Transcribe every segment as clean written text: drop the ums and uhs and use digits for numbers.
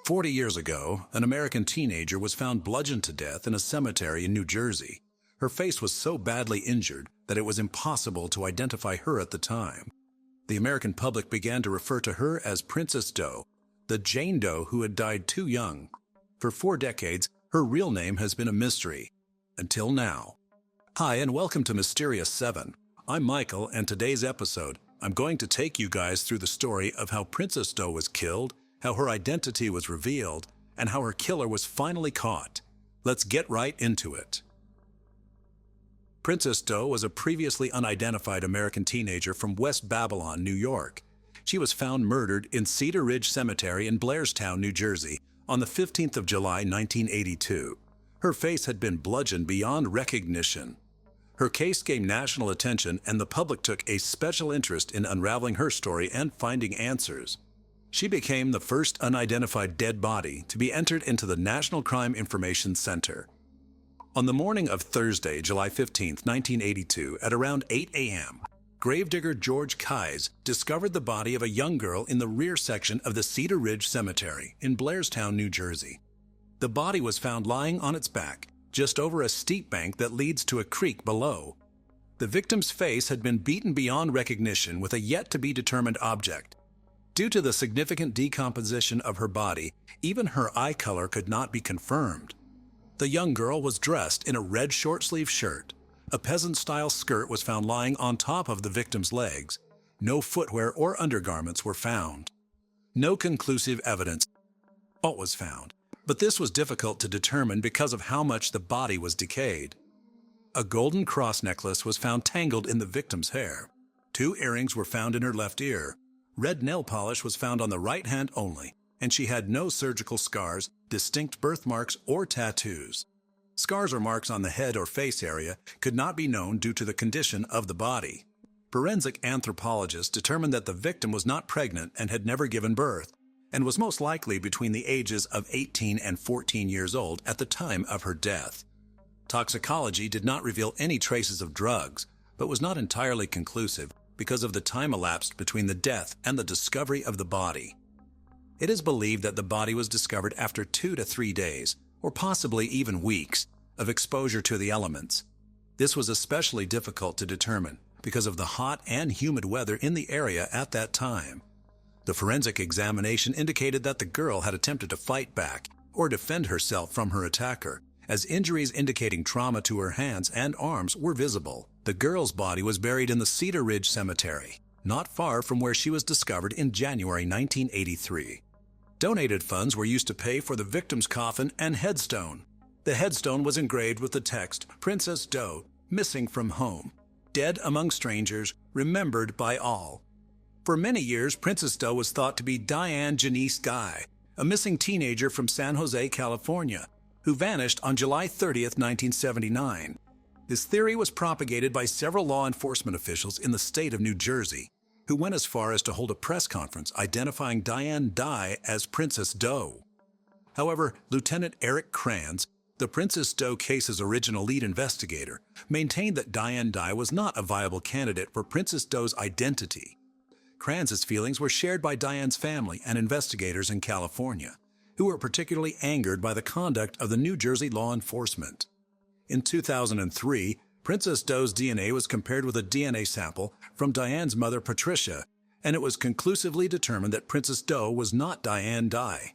40 years ago, an American teenager was found bludgeoned to death in a cemetery in New Jersey. Her face was so badly injured that it was impossible to identify her at the time. The American public began to refer to her as Princess Doe, the Jane Doe who had died too young. For 4 decades, her real name has been a mystery. Until now. Hi, and welcome to Mysterious 7. I'm Michael, and today's episode, I'm going to take you guys through the story of how Princess Doe was killed, how her identity was revealed, and how her killer was finally caught. Let's get right into it. Princess Doe was a previously unidentified American teenager from West Babylon, New York. She was found murdered in Cedar Ridge Cemetery in Blairstown, New Jersey, on the 15th of July, 1982. Her face had been bludgeoned beyond recognition. Her case gained national attention, and the public took a special interest in unraveling her story and finding answers. She became the first unidentified dead body to be entered into the National Crime Information Center. On the morning of Thursday, July 15, 1982, at around 8 a.m., gravedigger George Keyes discovered the body of a young girl in the rear section of the Cedar Ridge Cemetery in Blairstown, New Jersey. The body was found lying on its back, just over a steep bank that leads to a creek below. The victim's face had been beaten beyond recognition with a yet-to-be-determined object. Due to the significant decomposition of her body, even her eye color could not be confirmed. The young girl was dressed in a red short-sleeved shirt. A peasant-style skirt was found lying on top of the victim's legs. No footwear or undergarments were found. No conclusive evidence was found, but this was difficult to determine because of how much the body was decayed. A golden cross necklace was found tangled in the victim's hair. 2 earrings were found in her left ear. Red nail polish was found on the right hand only, and she had no surgical scars, distinct birthmarks, or tattoos. Scars or marks on the head or face area could not be known due to the condition of the body. Forensic anthropologists determined that the victim was not pregnant and had never given birth, and was most likely between the ages of 18 and 14 years old at the time of her death. Toxicology did not reveal any traces of drugs, but was not entirely conclusive because of the time elapsed between the death and the discovery of the body. It is believed that the body was discovered after 2 to 3 days, or possibly even weeks, of exposure to the elements. This was especially difficult to determine because of the hot and humid weather in the area at that time. The forensic examination indicated that the girl had attempted to fight back or defend herself from her attacker, as injuries indicating trauma to her hands and arms were visible. The girl's body was buried in the Cedar Ridge Cemetery, not far from where she was discovered in January 1983. Donated funds were used to pay for the victim's coffin and headstone. The headstone was engraved with the text, "Princess Doe, missing from home, dead among strangers, remembered by all." For many years, Princess Doe was thought to be Diane Janice Guy, a missing teenager from San Jose, California, who vanished on July 30, 1979. This theory was propagated by several law enforcement officials in the state of New Jersey, who went as far as to hold a press conference identifying Diane Dye as Princess Doe. However, Lieutenant Eric Kranz, the Princess Doe case's original lead investigator, maintained that Diane Dye was not a viable candidate for Princess Doe's identity. Kranz's feelings were shared by Diane's family and investigators in California, who were particularly angered by the conduct of the New Jersey law enforcement. In 2003, Princess Doe's DNA was compared with a DNA sample from Diane's mother, Patricia, and it was conclusively determined that Princess Doe was not Diane Dye.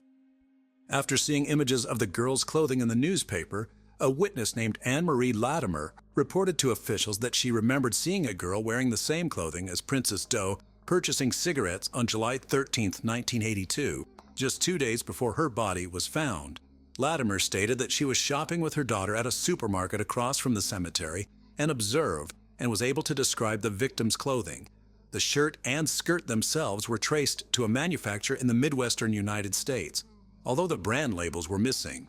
After seeing images of the girl's clothing in the newspaper, a witness named Anne-Marie Latimer reported to officials that she remembered seeing a girl wearing the same clothing as Princess Doe purchasing cigarettes on July 13, 1982, just 2 days before her body was found. Latimer stated that she was shopping with her daughter at a supermarket across from the cemetery and observed and was able to describe the victim's clothing. The shirt and skirt themselves were traced to a manufacturer in the Midwestern United States, although the brand labels were missing.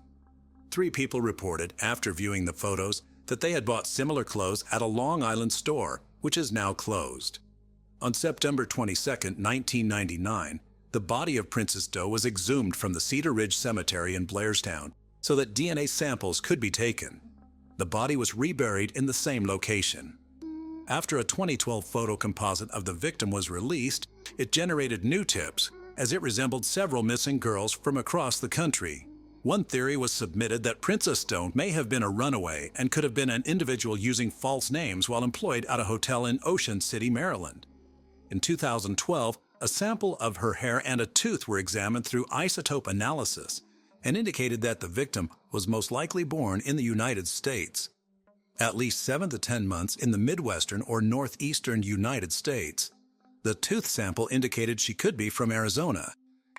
3 people reported, after viewing the photos, that they had bought similar clothes at a Long Island store, which is now closed. On September 22, 1999, the body of Princess Doe was exhumed from the Cedar Ridge Cemetery in Blairstown so that DNA samples could be taken. The body was reburied in the same location. After a 2012 photo composite of the victim was released, it generated new tips, as it resembled several missing girls from across the country. One theory was submitted that Princess Doe may have been a runaway and could have been an individual using false names while employed at a hotel in Ocean City, Maryland. In 2012, a sample of her hair and a tooth were examined through isotope analysis and indicated that the victim was most likely born in the United States. At least 7 to 10 months in the Midwestern or Northeastern United States. The tooth sample indicated she could be from Arizona.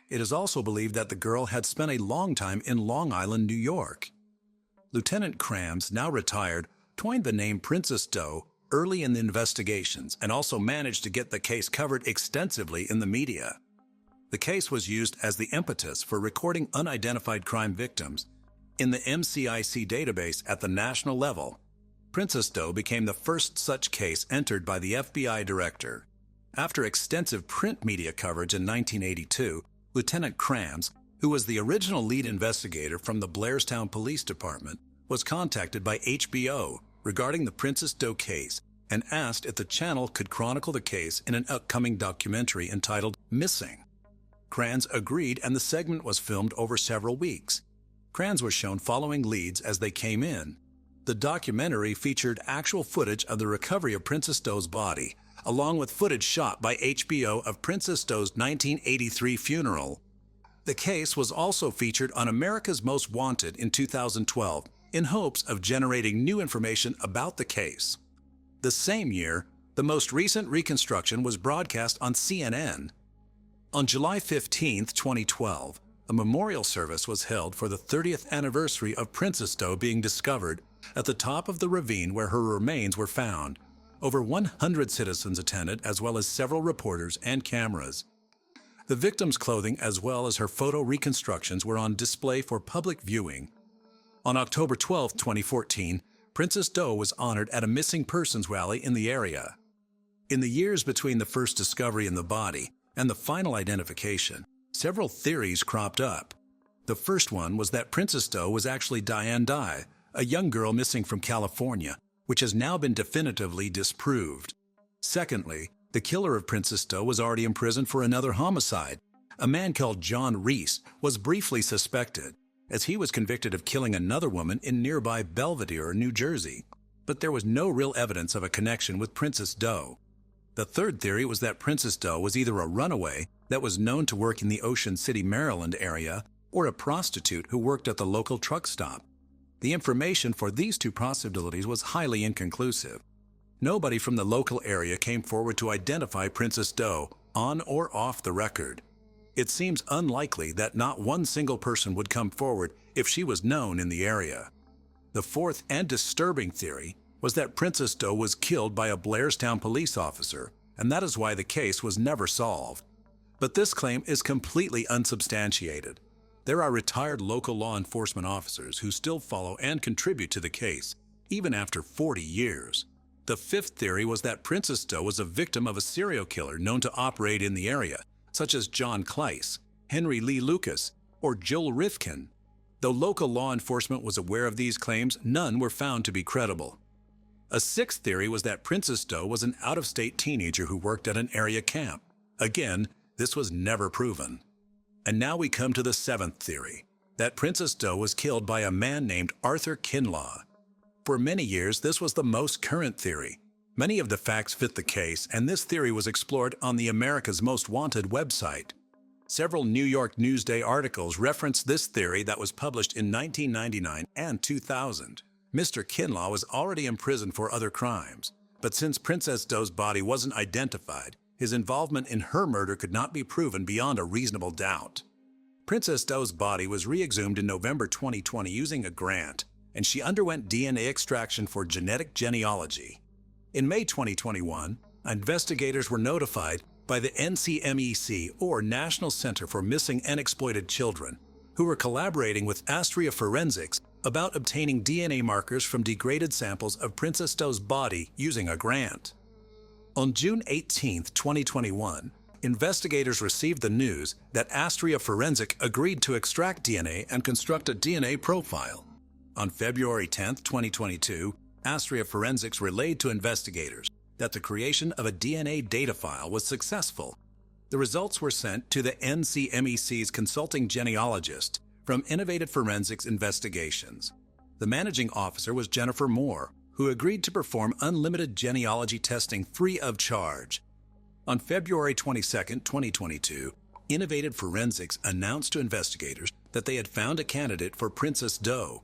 It is also believed that the girl had spent a long time in Long Island, New York. Lieutenant Krams, now retired, coined the name Princess Doe early in the investigations and also managed to get the case covered extensively in the media. The case was used as the impetus for recording unidentified crime victims in the MCIC database at the national level. Princess Doe became the first such case entered by the FBI director. After extensive print media coverage in 1982, Lieutenant Krams, who was the original lead investigator from the Blairstown Police Department, was contacted by HBO regarding the Princess Doe case and asked if the channel could chronicle the case in an upcoming documentary entitled Missing. Krams agreed, and the segment was filmed over several weeks. Krams was shown following leads as they came in. The documentary featured actual footage of the recovery of Princess Doe's body, along with footage shot by HBO of Princess Doe's 1983 funeral. The case was also featured on America's Most Wanted in 2012 in hopes of generating new information about the case. The same year, the most recent reconstruction was broadcast on CNN. On July 15, 2012, a memorial service was held for the 30th anniversary of Princess Doe being discovered at the top of the ravine where her remains were found. Over 100 citizens attended, as well as several reporters and cameras. The victim's clothing, as well as her photo reconstructions, were on display for public viewing. On October 12, 2014, Princess Doe was honored at a missing persons rally in the area. In the years between the first discovery in the body and the final identification, several theories cropped up. The first one was that Princess Doe was actually Diane Dye, a young girl missing from California, which has now been definitively disproved. Secondly, the killer of Princess Doe was already in prison for another homicide. A man called John Reese was briefly suspected, as he was convicted of killing another woman in nearby Belvedere, New Jersey. But there was no real evidence of a connection with Princess Doe. The third theory was that Princess Doe was either a runaway that was known to work in the Ocean City, Maryland area, or a prostitute who worked at the local truck stop. The information for these two possibilities was highly inconclusive. Nobody from the local area came forward to identify Princess Doe, on or off the record. It seems unlikely that not one single person would come forward if she was known in the area. The fourth and disturbing theory was that Princess Doe was killed by a Blairstown police officer, and that is why the case was never solved. But this claim is completely unsubstantiated. There are retired local law enforcement officers who still follow and contribute to the case, even after 40 years. The fifth theory was that Princess Doe was a victim of a serial killer known to operate in the area, such as John Kleiss, Henry Lee Lucas, or Joel Rifkin. Though local law enforcement was aware of these claims, none were found to be credible. A sixth theory was that Princess Doe was an out-of-state teenager who worked at an area camp. Again, this was never proven. And now we come to the seventh theory, that Princess Doe was killed by a man named Arthur Kinlaw. For many years, this was the most current theory. Many of the facts fit the case, and this theory was explored on the America's Most Wanted website. Several New York Newsday articles referenced this theory that was published in 1999 and 2000. Mr. Kinlaw was already in prison for other crimes, but since Princess Doe's body wasn't identified, his involvement in her murder could not be proven beyond a reasonable doubt. Princess Doe's body was re-exhumed in November 2020 using a grant, and she underwent DNA extraction for genetic genealogy. In May 2021, investigators were notified by the NCMEC, or National Center for Missing and Exploited Children, who were collaborating with Astria Forensics about obtaining DNA markers from degraded samples of Princess Doe's body using a grant. On June 18, 2021, investigators received the news that Astria Forensic agreed to extract DNA and construct a DNA profile. On February 10, 2022, Astria Forensics relayed to investigators that the creation of a DNA data file was successful. The results were sent to the NCMEC's consulting genealogist from Innovative Forensics Investigations. The managing officer was Jennifer Moore, who agreed to perform unlimited genealogy testing free of charge. On February 22, 2022, Innovative Forensics announced to investigators that they had found a candidate for Princess Doe.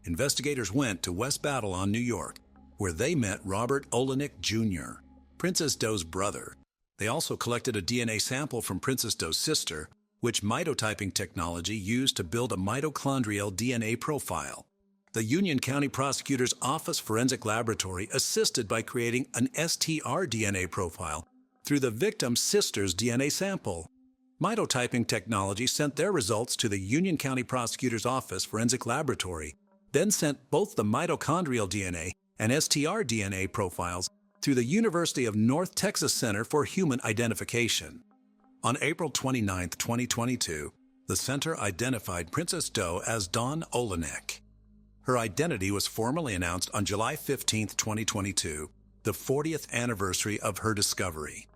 Investigators went to West Babylon, New York, where they met Robert Olanek Jr., Princess Doe's brother. They also collected a DNA sample from Princess Doe's sister, which mitotyping technology used to build a mitochondrial DNA profile. The Union County Prosecutor's Office Forensic Laboratory assisted by creating an STR DNA profile through the victim's sister's DNA sample. Mitotyping technology sent their results to the Union County Prosecutor's Office Forensic Laboratory, then sent both the mitochondrial DNA and STR DNA profiles through the University of North Texas Center for Human Identification. On April 29, 2022, the center identified Princess Doe as Dawn Olanek. Her identity was formally announced on July 15, 2022, the 40th anniversary of her discovery.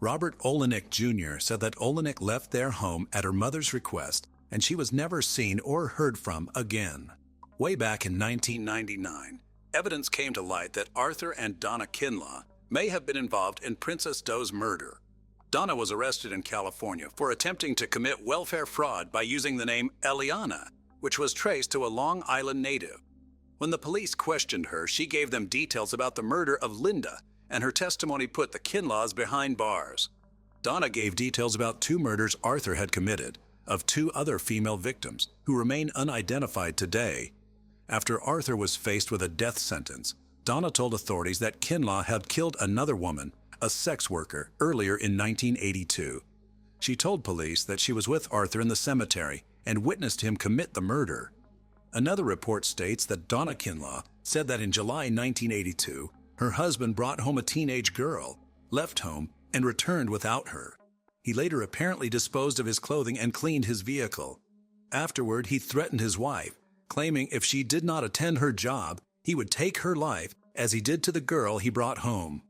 Robert Olanek Jr. said that Olanek left their home at her mother's request, and she was never seen or heard from again. Way back in 1999, evidence came to light that Arthur and Donna Kinlaw may have been involved in Princess Doe's murder. Donna was arrested in California for attempting to commit welfare fraud by using the name Eliana, which was traced to a Long Island native. When the police questioned her, she gave them details about the murder of Linda, and her testimony put the Kinlaws behind bars. Donna gave details about 2 murders Arthur had committed, of 2 other female victims, who remain unidentified today. After Arthur was faced with a death sentence, Donna told authorities that Kinlaw had killed another woman, a sex worker, earlier in 1982. She told police that she was with Arthur in the cemetery and witnessed him commit the murder. Another report states that Donna Kinlaw said that in July 1982, her husband brought home a teenage girl, left home, and returned without her. He later apparently disposed of his clothing and cleaned his vehicle. Afterward, he threatened his wife, claiming if she did not attend her job, he would take her life as he did to the girl he brought home.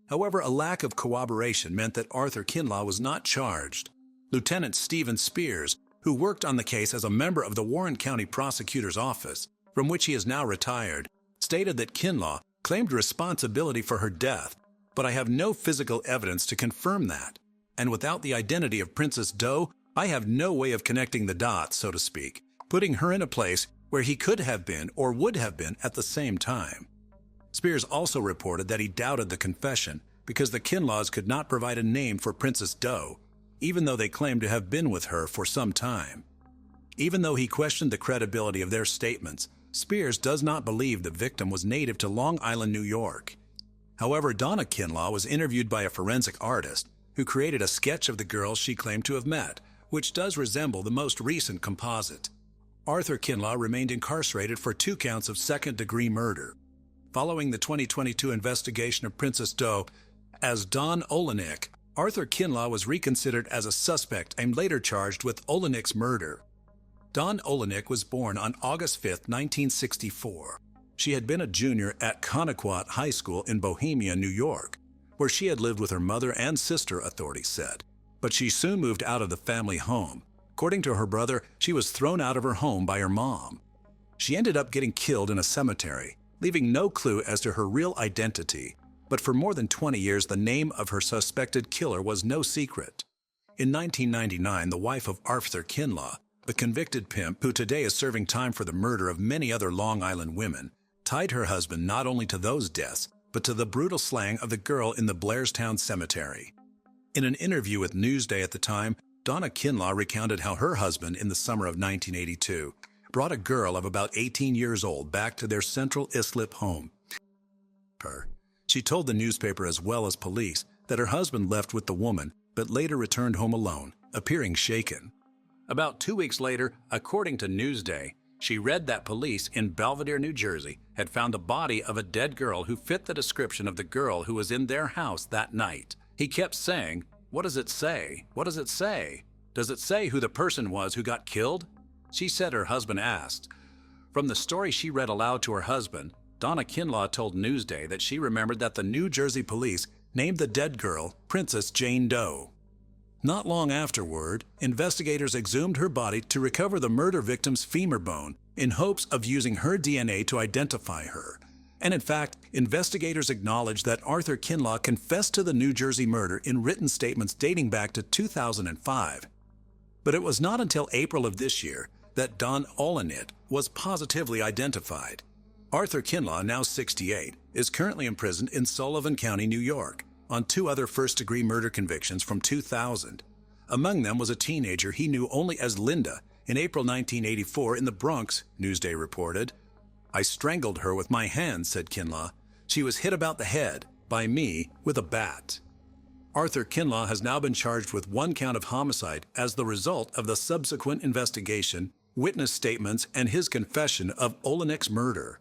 However, a lack of corroboration meant that Arthur Kinlaw was not charged. Lieutenant Stephen Spears, who worked on the case as a member of the Warren County Prosecutor's Office, from which he is now retired, stated that Kinlaw claimed responsibility for her death, but I have no physical evidence to confirm that. And without the identity of Princess Doe, I have no way of connecting the dots, so to speak, putting her in a place where he could have been or would have been at the same time. Spears also reported that he doubted the confession because the Kinlaws could not provide a name for Princess Doe, even though they claimed to have been with her for some time. Even though he questioned the credibility of their statements, Spears does not believe the victim was native to Long Island, New York. However, Donna Kinlaw was interviewed by a forensic artist who created a sketch of the girl she claimed to have met, which does resemble the most recent composite. Arthur Kinlaw remained incarcerated for 2 counts of second-degree murder. Following the 2022 investigation of Princess Doe as Dawn Olanek, Arthur Kinlaw was reconsidered as a suspect and later charged with Olenek's murder. Dawn Olanek was born on August 5, 1964. She had been a junior at Connequot High School in Bohemia, New York, where she had lived with her mother and sister, authorities said. But she soon moved out of the family home. According to her brother, she was thrown out of her home by her mom. She ended up getting killed in a cemetery, leaving no clue as to her real identity. But for more than 20 years, the name of her suspected killer was no secret. In 1999, the wife of Arthur Kinlaw, the convicted pimp who today is serving time for the murder of many other Long Island women, tied her husband not only to those deaths, but to the brutal slaying of the girl in the Blairstown Cemetery. In an interview with Newsday at the time, Donna Kinlaw recounted how her husband, in the summer of 1982, brought a girl of about 18 years old back to their Central Islip home. She told the newspaper as well as police that her husband left with the woman, but later returned home alone, appearing shaken. About 2 weeks later, according to Newsday, she read that police in Belvedere, New Jersey, had found the body of a dead girl who fit the description of the girl who was in their house that night. He kept saying, "What does it say? What does it say? Does it say who the person was who got killed?" She said her husband asked. From the story she read aloud to her husband, Donna Kinlaw told Newsday that she remembered that the New Jersey police named the dead girl Princess Jane Doe. Not long afterward, investigators exhumed her body to recover the murder victim's femur bone in hopes of using her DNA to identify her. And in fact, investigators acknowledged that Arthur Kinlaw confessed to the New Jersey murder in written statements dating back to 2005. But it was not until April of this year that Dawn Olanek was positively identified. Arthur Kinlaw, now 68, is currently imprisoned in Sullivan County, New York, on 2 other first-degree murder convictions from 2000. Among them was a teenager he knew only as Linda. In April 1984 in the Bronx, Newsday reported, "I strangled her with my hands," said Kinlaw. "She was hit about the head, by me, with a bat." Arthur Kinlaw has now been charged with 1 count of homicide as the result of the subsequent investigation, witness statements, and his confession of Olanek's murder.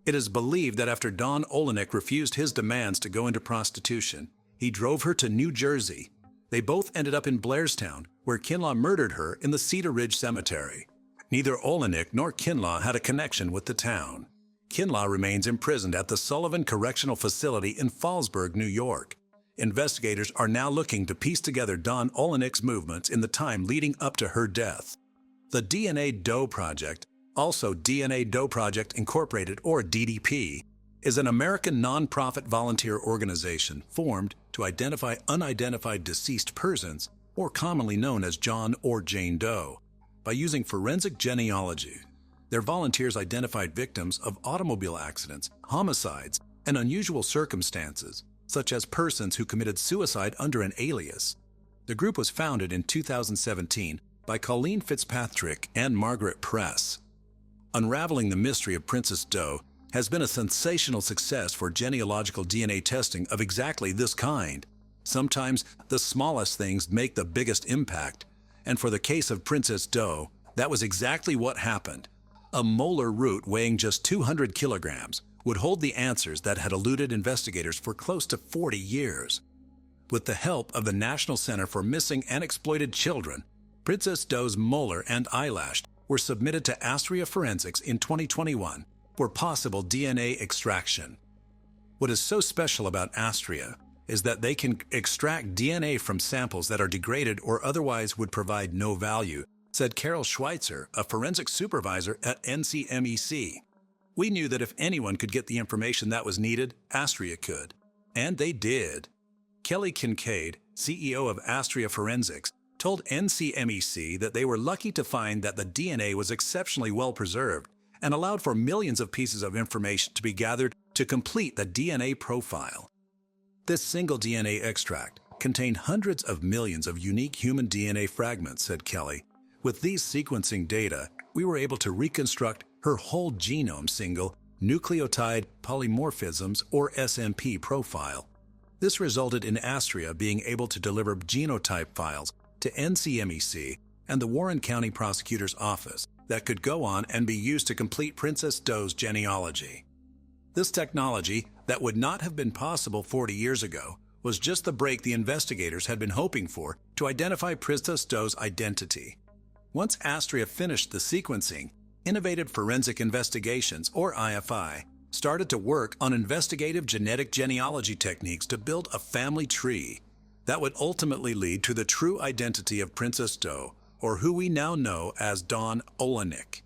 It is believed that after Dawn Olanek refused his demands to go into prostitution, he drove her to New Jersey. They both ended up in Blairstown, where Kinlaw murdered her in the Cedar Ridge Cemetery. Neither Olanek nor Kinlaw had a connection with the town. Kinlaw remains imprisoned at the Sullivan Correctional Facility in Fallsburg, New York. Investigators are now looking to piece together Dawn Olanek's movements in the time leading up to her death. The DNA Doe Project, also DNA Doe Project Incorporated, or DDP, is an American nonprofit volunteer organization formed to identify unidentified deceased persons, or commonly known as John or Jane Doe, by using forensic genealogy. Their volunteers identified victims of automobile accidents, homicides, and unusual circumstances, such as persons who committed suicide under an alias. The group was founded in 2017 by Colleen Fitzpatrick and Margaret Press. Unraveling the mystery of Princess Doe has been a sensational success for genealogical DNA testing of exactly this kind. Sometimes the smallest things make the biggest impact, and for the case of Princess Doe, that was exactly what happened. A molar root weighing just 200 kilograms would hold the answers that had eluded investigators for close to 40 years. With the help of the National Center for Missing and Exploited Children, Princess Doe's molar and eyelash were submitted to Astria Forensics in 2021 for possible DNA extraction. What is so special about Astria is that they can extract DNA from samples that are degraded or otherwise would provide no value, said Carol Schweitzer, a forensic supervisor at NCMEC. "We knew that if anyone could get the information that was needed, Astria could. And they did." Kelly Kincaid, CEO of Astria Forensics, told NCMEC that they were lucky to find that the DNA was exceptionally well preserved and allowed for millions of pieces of information to be gathered to complete the DNA profile. This single DNA extract contained hundreds of millions of unique human DNA fragments, said Kelly. With these sequencing data, we were able to reconstruct her whole genome single nucleotide polymorphisms, or SMP, profile. This resulted in Astria being able to deliver genotype files to NCMEC and the Warren County Prosecutor's Office that could go on and be used to complete Princess Doe's genealogy. This technology, that would not have been possible 40 years ago, was just the break the investigators had been hoping for to identify Princess Doe's identity. Once Astria finished the sequencing, Innovative Forensic Investigations, or IFI, started to work on investigative genetic genealogy techniques to build a family tree that would ultimately lead to the true identity of Princess Doe, or who we now know as Dawn Olanek.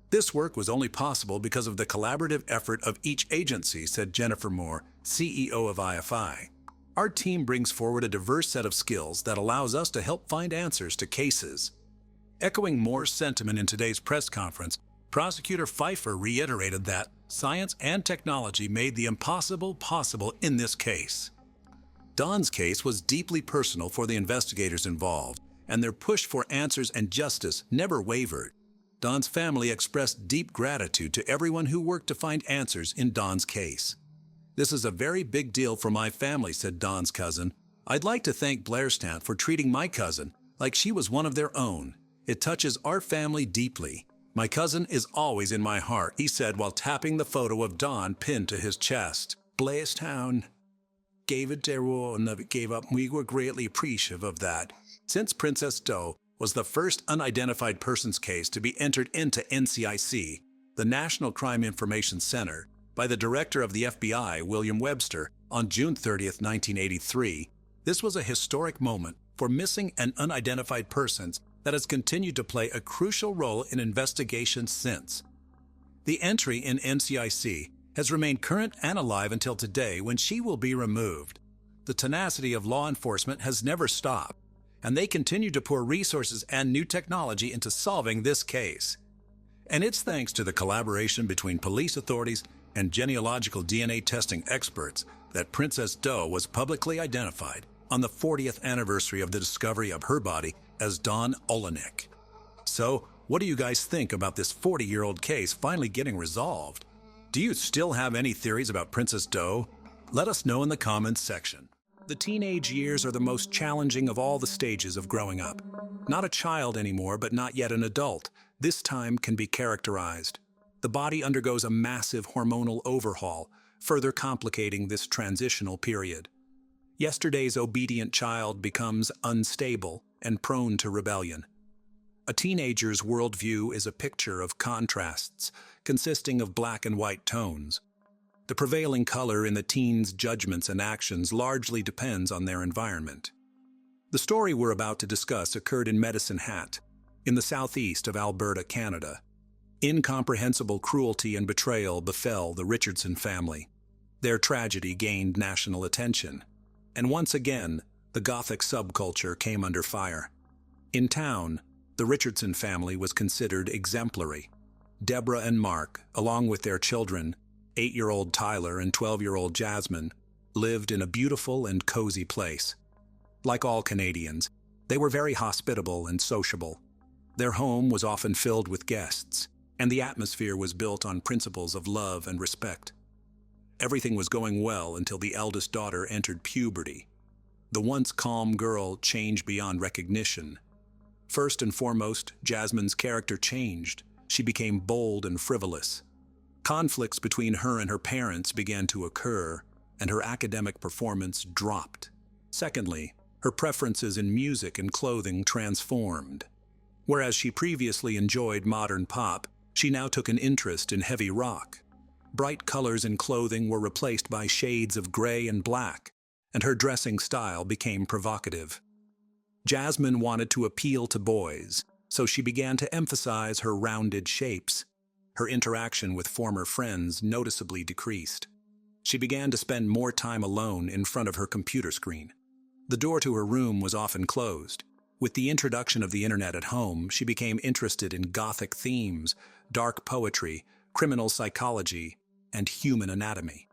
This work was only possible because of the collaborative effort of each agency, said Jennifer Moore, CEO of IFI. Our team brings forward a diverse set of skills that allows us to help find answers to cases. Echoing Moore's sentiment in today's press conference, Prosecutor Pfeiffer reiterated that science and technology made the impossible possible in this case. Dawn's case was deeply personal for the investigators involved, and their push for answers and justice never wavered. Dawn's family expressed deep gratitude to everyone who worked to find answers in Dawn's case. "This is a very big deal for my family," said Dawn's cousin. "I'd like to thank Blairstown for treating my cousin like she was one of their own. It touches our family deeply. My cousin is always in my heart," he said while tapping the photo of Dawn pinned to his chest. "Blairstown gave it their all and never gave up. We were greatly appreciative of that." Since Princess Doe was the first unidentified persons case to be entered into NCIC, the National Crime Information Center, by the director of the FBI, William Webster, on June 30, 1983, this was a historic moment for missing and unidentified persons that has continued to play a crucial role in investigations since. The entry in NCIC has remained current and alive until today, when she will be removed. The tenacity of law enforcement has never stopped, and they continue to pour resources and new technology into solving this case. And it's thanks to the collaboration between police authorities and genealogical DNA testing experts that Princess Doe was publicly identified on the 40th anniversary of the discovery of her body as Dawn Olanek. So, what do you guys think about this 40-year-old case finally getting resolved? Do you still have any theories about Princess Doe? Let us know in the comments section. The teenage years are the most challenging of all the stages of growing up. Not a child anymore, but not yet an adult. This time can be characterized. The body undergoes a massive hormonal overhaul, further complicating this transitional period. Yesterday's obedient child becomes unstable and prone to rebellion. A teenager's worldview is a picture of contrasts, consisting of black and white tones. The prevailing color in the teen's judgments and actions largely depends on their environment. The story we're about to discuss occurred in Medicine Hat, in the southeast of Alberta, Canada. Incomprehensible cruelty and betrayal befell the Richardson family. Their tragedy gained national attention, and once again, the Gothic subculture came under fire. In town, the Richardson family was considered exemplary. Deborah and Mark, along with their children, 8-year-old Tyler and 12-year-old Jasmine, lived in a beautiful and cozy place. Like all Canadians, they were very hospitable and sociable. Their home was often filled with guests, and the atmosphere was built on principles of love and respect. Everything was going well until the eldest daughter entered puberty. The once calm girl changed beyond recognition. First and foremost, Jasmine's character changed. She became bold and frivolous. Conflicts between her and her parents began to occur, and her academic performance dropped. Secondly, her preferences in music and clothing transformed. Whereas she previously enjoyed modern pop, she now took an interest in heavy rock. Bright colors in clothing were replaced by shades of gray and black, and her dressing style became provocative. Jasmine wanted to appeal to boys, so she began to emphasize her rounded shapes. Her interaction with former friends noticeably decreased. She began to spend more time alone in front of her computer screen. The door to her room was often closed. With the introduction of the internet at home, she became interested in Gothic themes, dark poetry, criminal psychology, and human anatomy.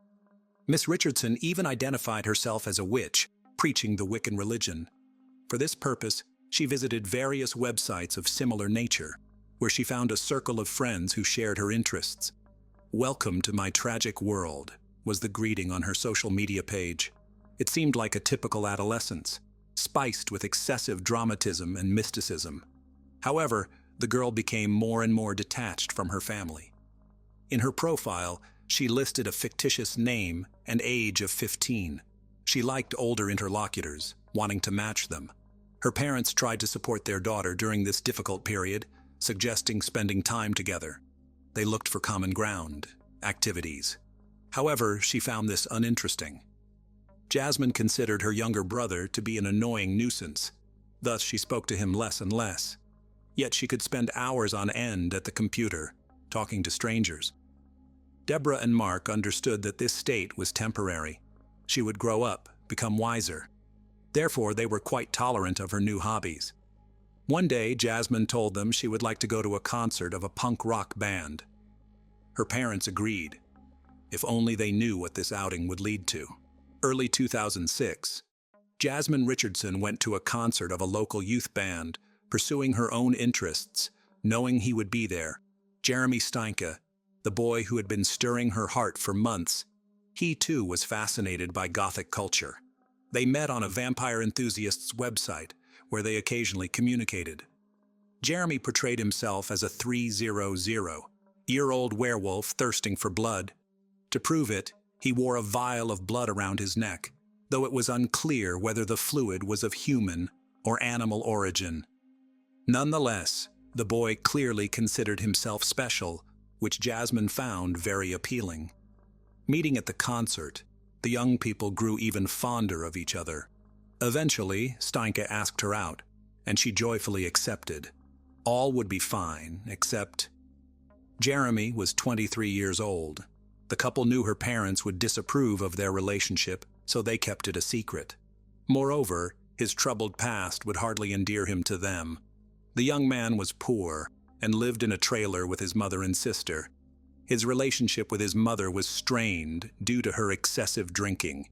Miss Richardson even identified herself as a witch, preaching the Wiccan religion. For this purpose, she visited various websites of similar nature, where she found a circle of friends who shared her interests. "Welcome to my tragic world," was the greeting on her social media page. It seemed like a typical adolescence, spiced with excessive dramatism and mysticism. However, the girl became more and more detached from her family. In her profile, she listed a fictitious name and age of 15. She liked older interlocutors, wanting to match them. Her parents tried to support their daughter during this difficult period, suggesting spending time together. They looked for common ground, activities. However, she found this uninteresting. Jasmine considered her younger brother to be an annoying nuisance. Thus, she spoke to him less and less. Yet she could spend hours on end at the computer, talking to strangers. Deborah and Mark understood that this state was temporary. She would grow up, become wiser. Therefore, they were quite tolerant of her new hobbies. One day, Jasmine told them she would like to go to a concert of a punk rock band. Her parents agreed, if only they knew what this outing would lead to. Early 2006, Jasmine Richardson went to a concert of a local youth band, pursuing her own interests, knowing he would be there. Jeremy Steinke, the boy who had been stirring her heart for months, he too was fascinated by Gothic culture. They met on a vampire enthusiast's website, where they occasionally communicated. Jeremy portrayed himself as a 300-year-old werewolf thirsting for blood. To prove it, he wore a vial of blood around his neck, though it was unclear whether the fluid was of human or animal origin. Nonetheless, the boy clearly considered himself special, which Jasmine found very appealing. Meeting at the concert, the young people grew even fonder of each other. Eventually, Steinke asked her out, and she joyfully accepted. All would be fine, except Jeremy was 23 years old. The couple knew her parents would disapprove of their relationship, so they kept it a secret. Moreover, his troubled past would hardly endear him to them. The young man was poor and lived in a trailer with his mother and sister. His relationship with his mother was strained due to her excessive drinking.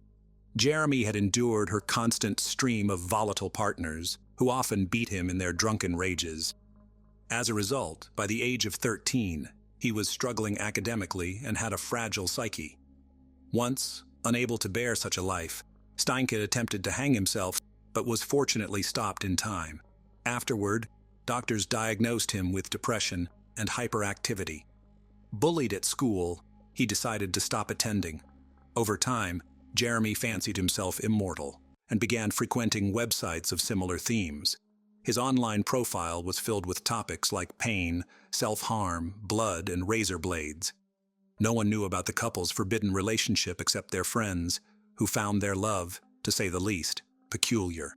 Jeremy had endured her constant stream of volatile partners, who often beat him in their drunken rages. As a result, by the age of 13, he was struggling academically and had a fragile psyche. Once, unable to bear such a life, Steinke attempted to hang himself, but was fortunately stopped in time. Afterward, doctors diagnosed him with depression and hyperactivity. Bullied at school, he decided to stop attending. Over time, Jeremy fancied himself immortal and began frequenting websites of similar themes. His online profile was filled with topics like pain, self-harm, blood, and razor blades. No one knew about the couple's forbidden relationship except their friends, who found their love, to say the least, peculiar.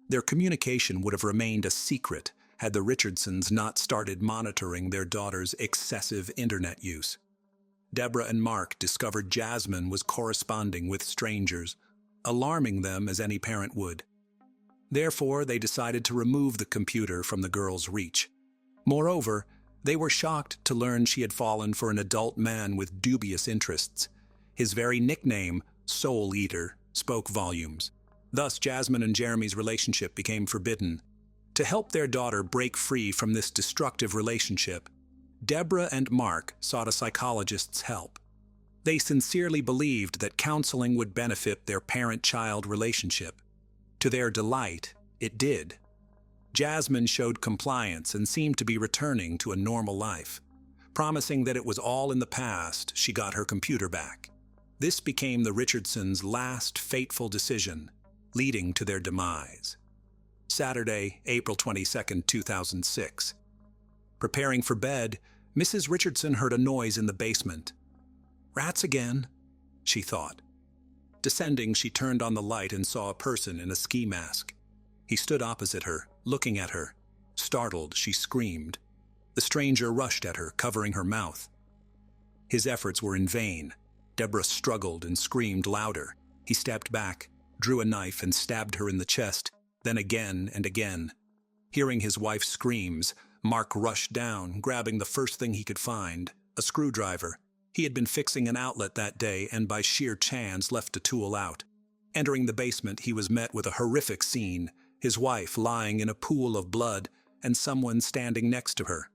Their communication would have remained a secret had the Richardsons not started monitoring their daughter's excessive internet use. Deborah and Mark discovered Jasmine was corresponding with strangers, alarming them as any parent would. Therefore, they decided to remove the computer from the girl's reach. Moreover, they were shocked to learn she had fallen for an adult man with dubious interests. His very nickname, Soul Eater, spoke volumes. Thus, Jasmine and Jeremy's relationship became forbidden. To help their daughter break free from this destructive relationship, Deborah and Mark sought a psychologist's help. They sincerely believed that counseling would benefit their parent-child relationship. To their delight, it did. Jasmine showed compliance and seemed to be returning to a normal life. Promising that it was all in the past, she got her computer back. This became the Richardsons' last fateful decision, leading to their demise. Saturday, April 22, 2006. Preparing for bed, Mrs. Richardson heard a noise in the basement. "Rats again," she thought. Descending, she turned on the light and saw a person in a ski mask. He stood opposite her, looking at her. Startled, she screamed. The stranger rushed at her, covering her mouth. His efforts were in vain. Deborah struggled and screamed louder. He stepped back, drew a knife and stabbed her in the chest, then again and again. Hearing his wife's screams, Mark rushed down, grabbing the first thing he could find, a screwdriver. He had been fixing an outlet that day and by sheer chance left the tool out. Entering the basement, he was met with a horrific scene, his wife lying in a pool of blood and someone standing next to her.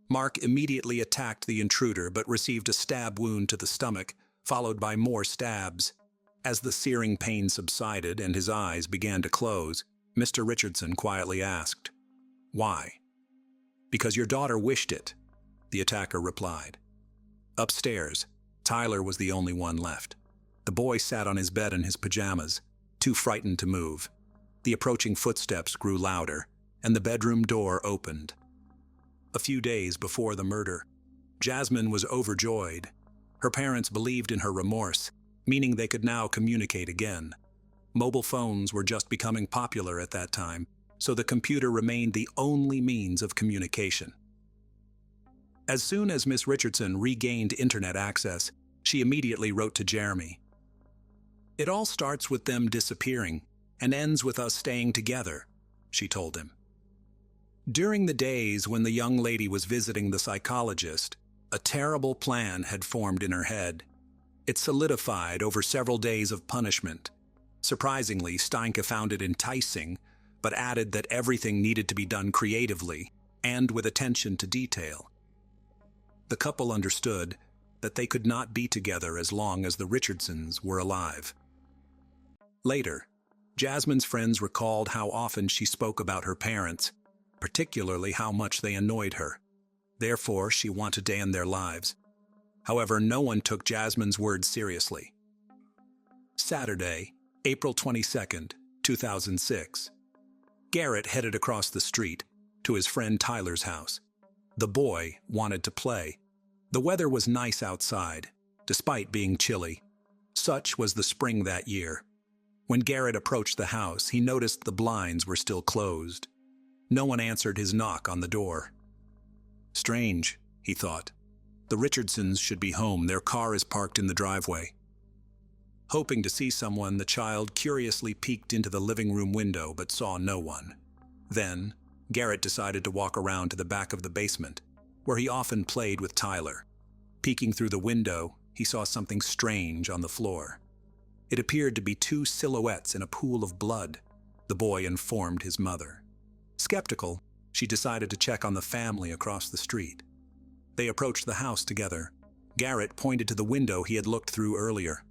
Mark immediately attacked the intruder but received a stab wound to the stomach, followed by more stabs. As the searing pain subsided and his eyes began to close, Mr. Richardson quietly asked, "Why?" "Because your daughter wished it," the attacker replied. Upstairs, Tyler was the only one left. The boy sat on his bed in his pajamas, too frightened to move. The approaching footsteps grew louder, and the bedroom door opened. A few days before the murder, Jasmine was overjoyed. Her parents believed in her remorse, meaning they could now communicate again. Mobile phones were just becoming popular at that time, so the computer remained the only means of communication. As soon as Miss Richardson regained internet access, she immediately wrote to Jeremy. "It all starts with them disappearing and ends with us staying together," she told him. During the days when the young lady was visiting the psychologist, a terrible plan had formed in her head. It solidified over several days of punishment. Surprisingly, Steinke found it enticing, but added that everything needed to be done creatively and with attention to detail. The couple understood that they could not be together as long as the Richardsons were alive. Later, Jasmine's friends recalled how often she spoke about her parents, particularly how much they annoyed her. Therefore, she wanted to end their lives. However, no one took Jasmine's words seriously. Saturday, April 22, 2006. Garrett headed across the street to his friend Tyler's house. The boy wanted to play. The weather was nice outside, despite being chilly. Such was the spring that year. When Garrett approached the house, he noticed the blinds were still closed. No one answered his knock on the door. Strange, he thought. The Richardsons should be home. Their car is parked in the driveway. Hoping to see someone, the child curiously peeked into the living room window but saw no one. Then, Garrett decided to walk around to the back of the basement, where he often played with Tyler. Peeking through the window, he saw something strange on the floor. It appeared to be two silhouettes in a pool of blood. The boy informed his mother. Skeptical, she decided to check on the family across the street. They approached the house together. Garrett pointed to the window he had looked through earlier.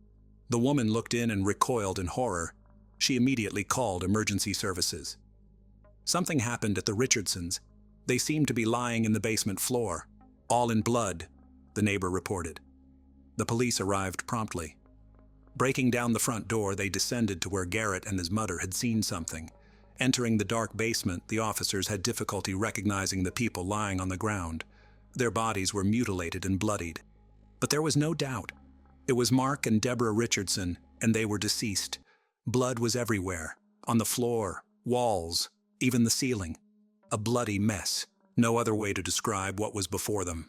The woman looked in and recoiled in horror. She immediately called emergency services. Something happened at the Richardsons. They seemed to be lying in the basement floor, all in blood, the neighbor reported. The police arrived promptly. Breaking down the front door, they descended to where Garrett and his mother had seen something. Entering the dark basement, the officers had difficulty recognizing the people lying on the ground. Their bodies were mutilated and bloodied. But there was no doubt. It was Mark and Deborah Richardson, and they were deceased. Blood was everywhere, on the floor, walls, even the ceiling. A bloody mess. No other way to describe what was before them.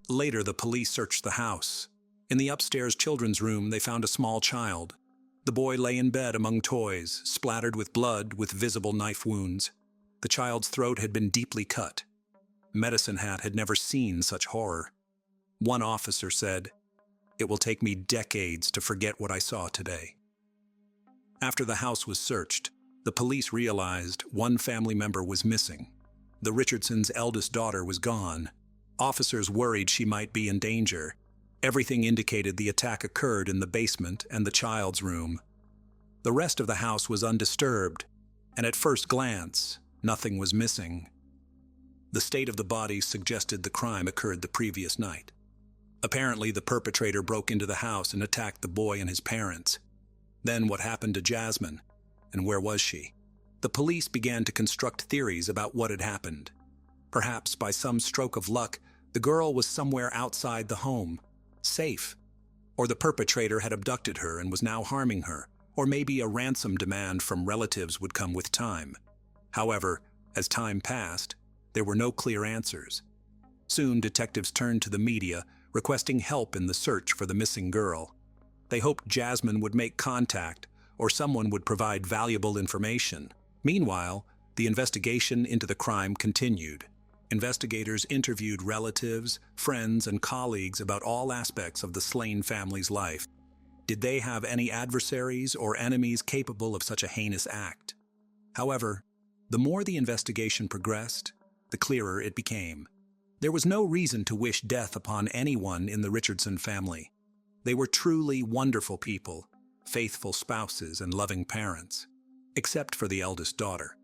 Later, the police searched the house. In the upstairs children's room, they found a small child. The boy lay in bed among toys, splattered with blood with visible knife wounds. The child's throat had been deeply cut. Medicine Hat had never seen such horror. One officer said, "It will take me decades to forget what I saw today." After the house was searched, the police realized one family member was missing. The Richardsons' eldest daughter was gone. Officers worried she might be in danger. Everything indicated the attack occurred in the basement and the child's room. The rest of the house was undisturbed, and at first glance, nothing was missing. The state of the bodies suggested the crime occurred the previous night. Apparently, the perpetrator broke into the house and attacked the boy and his parents. Then what happened to Jasmine, and where was she? The police began to construct theories about what had happened. Perhaps by some stroke of luck, the girl was somewhere outside the home, safe. Or the perpetrator had abducted her and was now harming her, or maybe a ransom demand from relatives would come with time. However, as time passed, there were no clear answers. Soon, detectives turned to the media, requesting help in the search for the missing girl. They hoped Jasmine would make contact, or someone would provide valuable information. Meanwhile, the investigation into the crime continued. Investigators interviewed relatives, friends, and colleagues about all aspects of the slain family's life. Did they have any adversaries or enemies capable of such a heinous act? However, the more the investigation progressed, the clearer it became. There was no reason to wish death upon anyone in the Richardson family. They were truly wonderful people, faithful spouses and loving parents, except for the eldest daughter.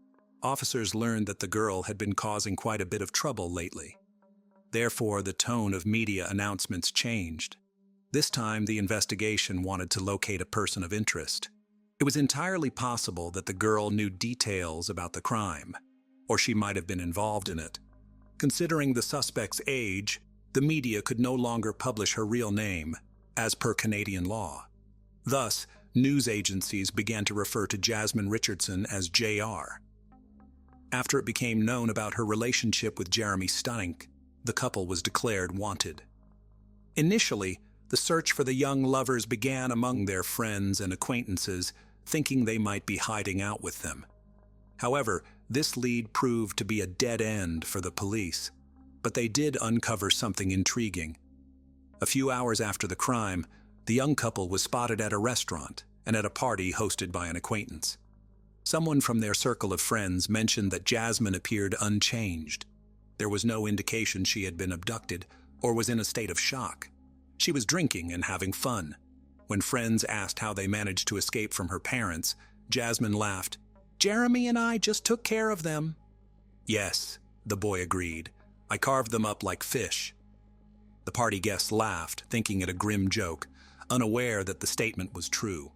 Officers learned that the girl had been causing quite a bit of trouble lately. Therefore, the tone of media announcements changed. This time, the investigation wanted to locate a person of interest. It was entirely possible that the girl knew details about the crime, or she might have been involved in it. Considering the suspect's age, the media could no longer publish her real name, as per Canadian law. Thus, news agencies began to refer to Jasmine Richardson as JR. After it became known about her relationship with Jeremy Stunink, the couple was declared wanted. Initially, the search for the young lovers began among their friends and acquaintances, thinking they might be hiding out with them. However, this lead proved to be a dead end for the police, but they did uncover something intriguing. A few hours after the crime, the young couple was spotted at a restaurant and at a party hosted by an acquaintance. Someone from their circle of friends mentioned that Jasmine appeared unchanged. There was no indication she had been abducted or was in a state of shock. She was drinking and having fun. When friends asked how they managed to escape from her parents, Jasmine laughed. "Jeremy and I just took care of them." "Yes," the boy agreed. "I carved them up like fish." The party guests laughed, thinking it a grim joke, unaware that the statement was true.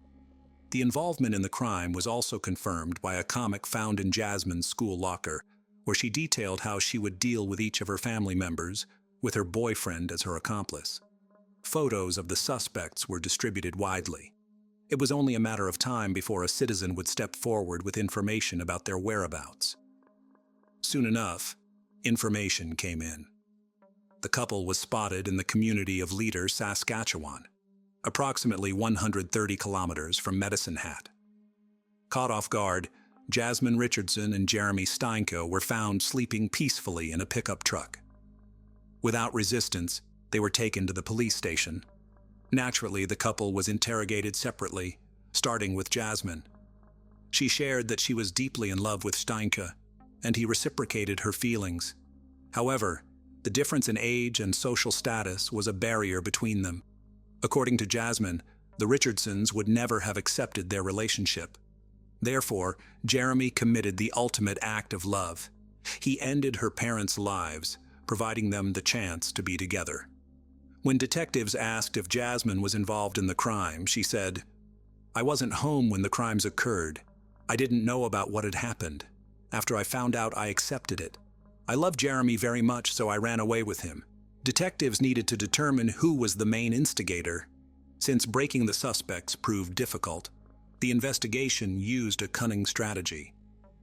The involvement in the crime was also confirmed by a comic found in Jasmine's school locker, where she detailed how she would deal with each of her family members, with her boyfriend as her accomplice. Photos of the suspects were distributed widely. It was only a matter of time before a citizen would step forward with information about their whereabouts. Soon enough, information came in. The couple was spotted in the community of Leader, Saskatchewan, approximately 130 kilometers from Medicine Hat. Caught off guard, Jasmine Richardson and Jeremy Steinke were found sleeping peacefully in a pickup truck. Without resistance, they were taken to the police station. Naturally, the couple was interrogated separately, starting with Jasmine. She shared that she was deeply in love with Steinke, and he reciprocated her feelings. However, the difference in age and social status was a barrier between them. According to Jasmine, the Richardsons would never have accepted their relationship. Therefore, Jeremy committed the ultimate act of love. He ended her parents' lives, providing them the chance to be together. When detectives asked if Jasmine was involved in the crime, she said, "I wasn't home when the crimes occurred. I didn't know about what had happened. After I found out, I accepted it. I loved Jeremy very much, so I ran away with him." Detectives needed to determine who was the main instigator. Since breaking the suspects proved difficult, the investigation used a cunning strategy.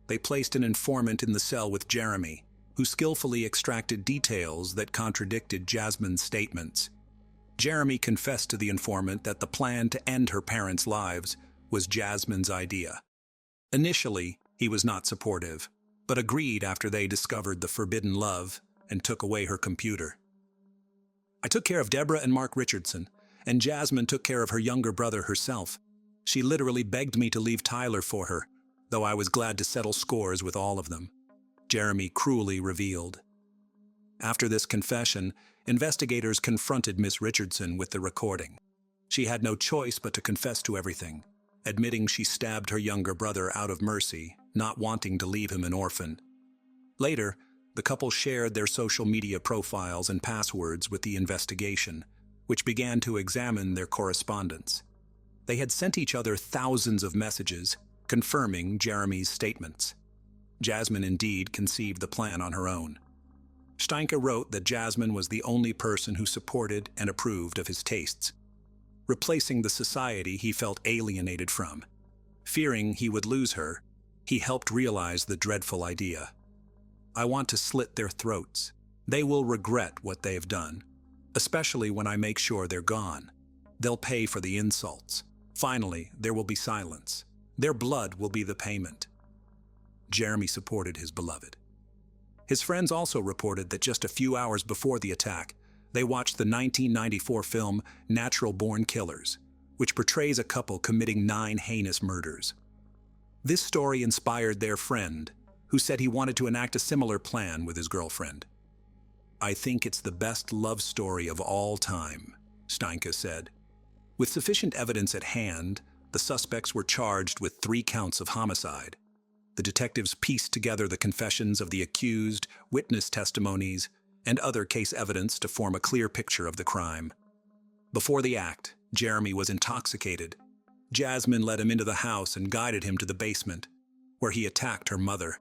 They placed an informant in the cell with Jeremy, who skillfully extracted details that contradicted Jasmine's statements. Jeremy confessed to the informant that the plan to end her parents' lives was Jasmine's idea. Initially, he was not supportive, but agreed after they discovered the forbidden love and took away her computer. "I took care of Deborah and Mark Richardson, and Jasmine took care of her younger brother herself. She literally begged me to leave Tyler for her, though I was glad to settle scores with all of them," Jeremy cruelly revealed. After this confession, investigators confronted Miss Richardson with the recording. She had no choice but to confess to everything, admitting she stabbed her younger brother out of mercy, not wanting to leave him an orphan. Later, the couple shared their social media profiles and passwords with the investigation, which began to examine their correspondence. They had sent each other thousands of messages, confirming Jeremy's statements. Jasmine indeed conceived the plan on her own. Steinke wrote that Jasmine was the only person who supported and approved of his tastes, replacing the society he felt alienated from. Fearing he would lose her, he helped realize the dreadful idea. "I want to slit their throats. They will regret what they have done, especially when I make sure they're gone. They'll pay for the insults. Finally, there will be silence. Their blood will be the payment." Jeremy supported his beloved. His friends also reported that just a few hours before the attack, they watched the 1994 film Natural Born Killers, which portrays a couple committing 9 heinous murders. This story inspired their friend, who said he wanted to enact a similar plan with his girlfriend. "I think it's the best love story of all time," Steinke said. With sufficient evidence at hand, the suspects were charged with 3 counts of homicide. The detectives pieced together the confessions of the accused, witness testimonies, and other case evidence to form a clear picture of the crime. Before the act, Jeremy was intoxicated. Jasmine led him into the house and guided him to the basement, where he attacked her mother.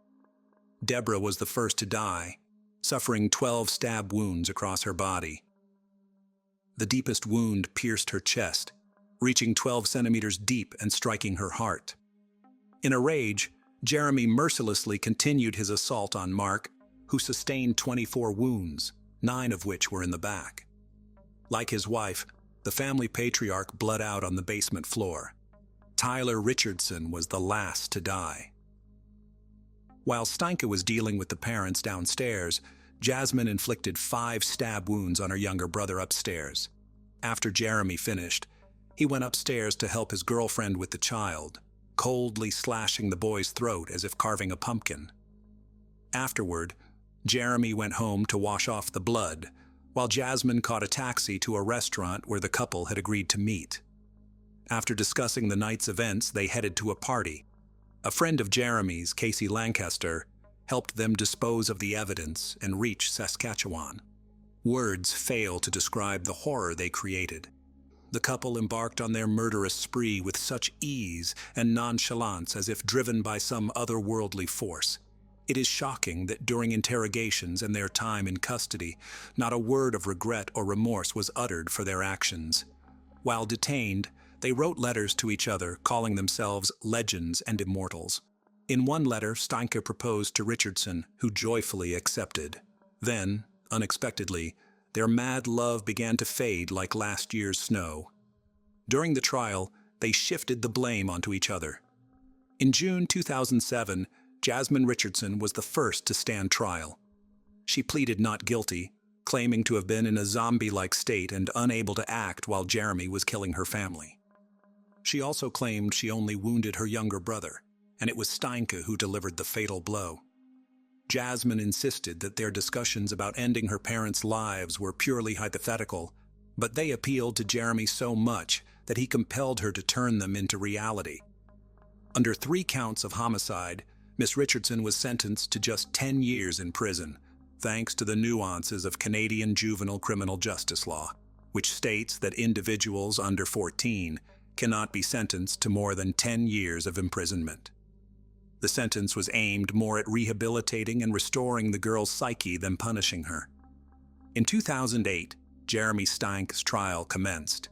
Deborah was the first to die, suffering 12 stab wounds across her body. The deepest wound pierced her chest, reaching 12 centimeters deep and striking her heart. In a rage, Jeremy mercilessly continued his assault on Mark, who sustained 24 wounds, 9 of which were in the back. Like his wife, the family patriarch bled out on the basement floor. Tyler Richardson was the last to die. While Steinke was dealing with the parents downstairs, Jasmine inflicted 5 stab wounds on her younger brother upstairs. After Jeremy finished, he went upstairs to help his girlfriend with the child, coldly slashing the boy's throat as if carving a pumpkin. Afterward, Jeremy went home to wash off the blood, while Jasmine caught a taxi to a restaurant where the couple had agreed to meet. After discussing the night's events, they headed to a party. A friend of Jeremy's, Casey Lancaster, helped them dispose of the evidence and reach Saskatchewan. Words fail to describe the horror they created. The couple embarked on their murderous spree with such ease and nonchalance as if driven by some otherworldly force. It is shocking that during interrogations and their time in custody, not a word of regret or remorse was uttered for their actions. While detained, They wrote letters to each other, calling themselves legends and immortals. In one letter, Steinke proposed to Richardson, who joyfully accepted. Then, unexpectedly, their mad love began to fade like last year's snow. During the trial, they shifted the blame onto each other. In June 2007, Jasmine Richardson was the first to stand trial. She pleaded not guilty, claiming to have been in a zombie-like state and unable to act while Jeremy was killing her family. She also claimed she only wounded her younger brother, and it was Steinke who delivered the fatal blow. Jasmine insisted that their discussions about ending her parents' lives were purely hypothetical, but they appealed to Jeremy so much that he compelled her to turn them into reality. Under 3 counts of homicide, Miss Richardson was sentenced to just 10 years in prison, thanks to the nuances of Canadian juvenile criminal justice law, which states that individuals under 14 cannot be sentenced to more than 10 years of imprisonment. The sentence was aimed more at rehabilitating and restoring the girl's psyche than punishing her. In 2008, Jeremy Steinke's trial commenced.